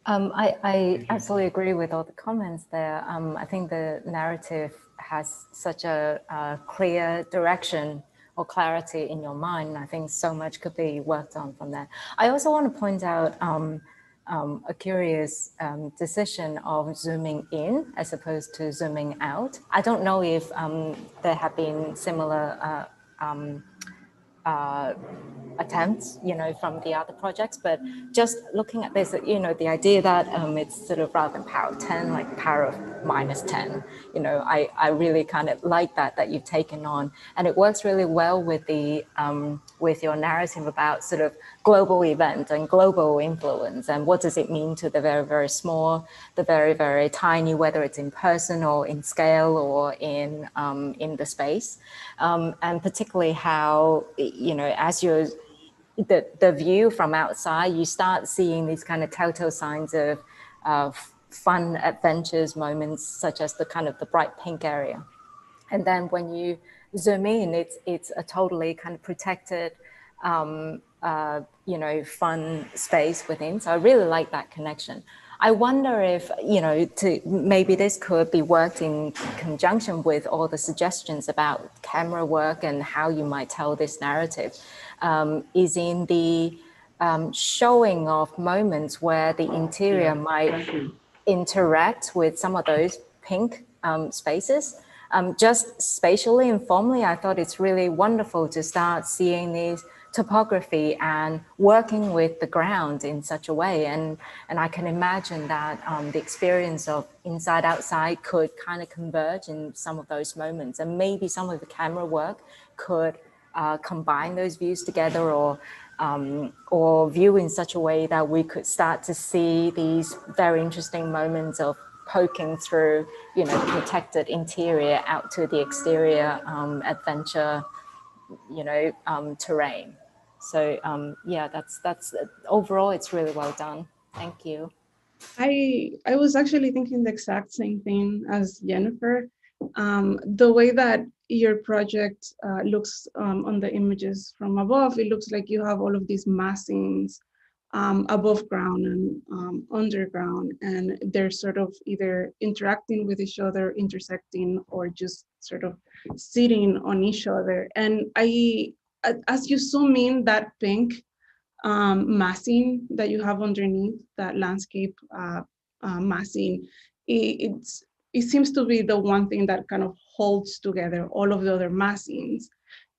I absolutely agree with all the comments there. I think the narrative has such a clear direction or clarity in your mind. I think so much could be worked on from that. I also want to point out a curious decision of zooming in as opposed to zooming out. I don't know if there have been similar attempts, you know, from the other projects, but just looking at this, you know, the idea that it's sort of rather than power of 10, like power of -10, you know, I really kind of like that you've taken on, and it works really well with the with your narrative about sort of global event and global influence, and what does it mean to the very, very small, the very, very tiny, whether it's in person or in scale or in the space, and particularly how, you know, as you're the view from outside, you start seeing these kind of telltale signs of fun adventures moments, such as the kind of the bright pink area. And then when you zoom in, it's a totally kind of protected, you know, fun space within. So I really like that connection. I wonder if, you know, maybe this could be worked in conjunction with all the suggestions about camera work and how you might tell this narrative, is in the showing of moments where the interior might interact with some of those pink spaces. Just spatially and formally, I thought it's really wonderful to start seeing these topography and working with the ground in such a way. And I can imagine that the experience of inside outside could kind of converge in some of those moments. And maybe some of the camera work could combine those views together, or view in such a way that we could start to see these very interesting moments of poking through, you know, the protected interior out to the exterior adventure, you know, terrain. So yeah, that's overall, it's really well done. Thank you. I was actually thinking the exact same thing as Jennifer. The way that your project looks on the images from above, it looks like you have all of these massings above ground and underground, and they're sort of either interacting with each other, intersecting, or just sort of sitting on each other. And as you zoom in, that pink massing that you have underneath, that landscape massing, it seems to be the one thing that kind of holds together all of the other massings.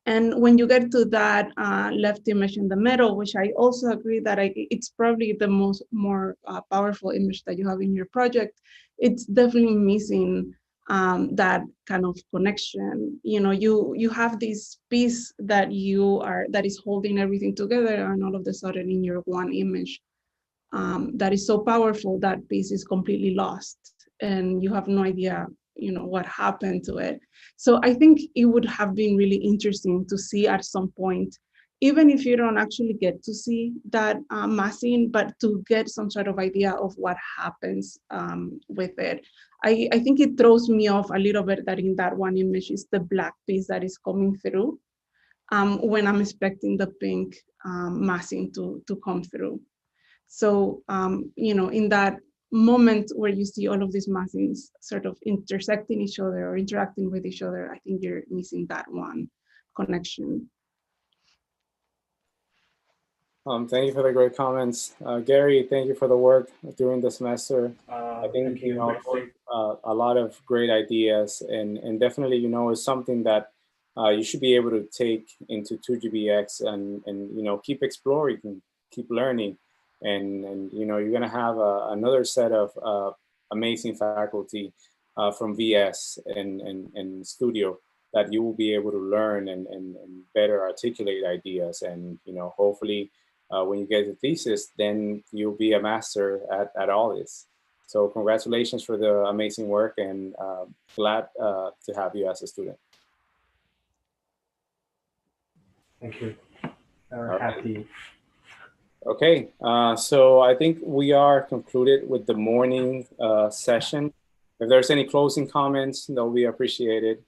And when you get to that left image in the middle, which I also agree that it's probably the more powerful image that you have in your project, it's definitely missing that kind of connection. You know, you have this piece that is holding everything together, and all of a sudden in your one image that is so powerful, that piece is completely lost, and you have no idea, you know, what happened to it. So I think it would have been really interesting to see at some point, even if you don't actually get to see that massing, but to get some sort of idea of what happens with it. I think it throws me off a little bit that in that one image is the black piece that is coming through when I'm expecting the pink massing to come through. So, you know, in that moment where you see all of these massings sort of intersecting each other or interacting with each other, I think you're missing that one connection. Thank you for the great comments. Gary, thank you for the work during the semester. I think, you know, a lot of great ideas, and definitely, you know, is something that you should be able to take into 2GBX and you know, keep exploring and keep learning. And you know, you're gonna have another set of amazing faculty from VS and Studio that you will be able to learn and better articulate ideas. And you know, hopefully when you get the thesis, then you'll be a master at all this. So congratulations for the amazing work, and glad to have you as a student. Thank you. Happy. Okay, so I think we are concluded with the morning session. If there's any closing comments, they'll be appreciated.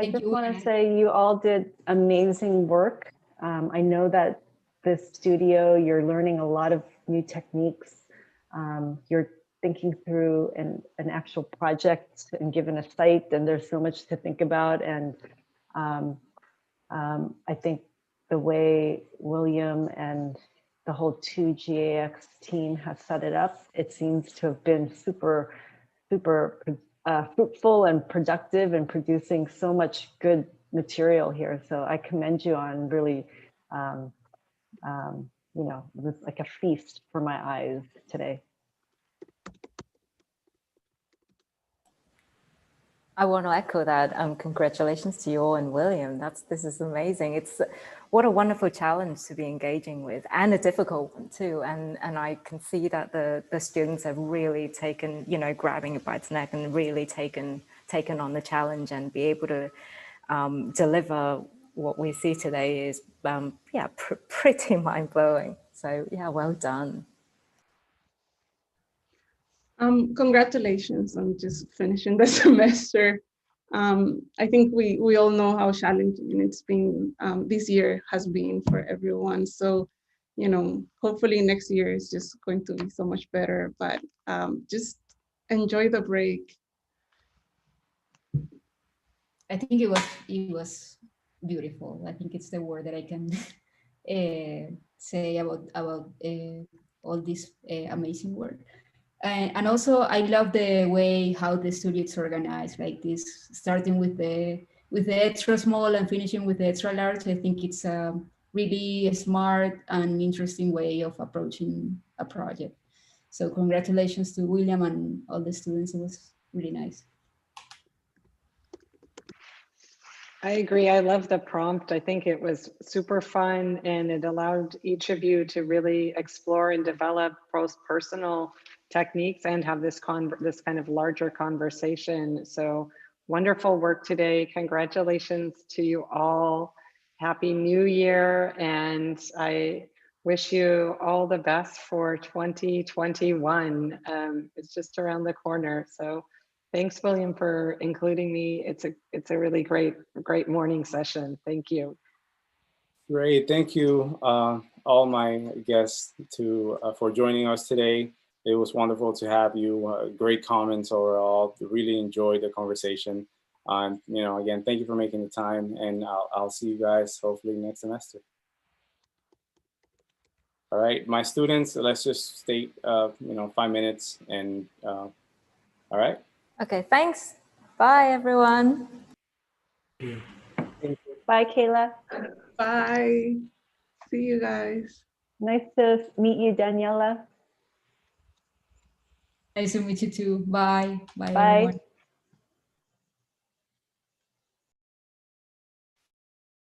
I just want to say you all did amazing work. I know that this studio, you're learning a lot of new techniques. You're thinking through an actual project and given a site, and there's so much to think about. And I think the way William and the whole 2GAX team has set it up, it seems to have been super fruitful and productive and producing so much good material here. So I commend you on really, you know, it was like a feast for my eyes today. I want to echo that. Congratulations to you all and William. This is amazing. It's what a wonderful challenge to be engaging with, and a difficult one too. And I can see that the students have really taken, you know, grabbing it by its neck and really taken on the challenge, and be able to deliver what we see today is pretty mind blowing. So yeah, well done. Congratulations on just finishing the semester. I think we all know how challenging it's been, this year has been for everyone. So, you know, hopefully next year is just going to be so much better, but just enjoy the break. I think it was beautiful. I think it's the word that I can say about all this amazing work. And also, I love the way how the studio is organized, like this, starting with the extra small and finishing with the extra large. I think it's a really smart and interesting way of approaching a project. So congratulations to William and all the students. It was really nice. I agree. I love the prompt. I think it was super fun, and it allowed each of you to really explore and develop personal techniques and have this kind of larger conversation. So wonderful work today. Congratulations to you all. Happy New Year. And I wish you all the best for 2021. It's just around the corner. So thanks, William, for including me. It's a really great morning session. Thank you. Great, thank you all my guests for joining us today. It was wonderful to have you. Great comments overall. Really enjoyed the conversation. You know, again, thank you for making the time, and I'll see you guys hopefully next semester. All right, my students, let's just stay, you know, 5 minutes, and all right. Okay, thanks. Bye, everyone. Bye, Keyla. Bye. See you guys. Nice to meet you, Daniela. Nice to meet you too. Bye. Bye, Bye. everyone.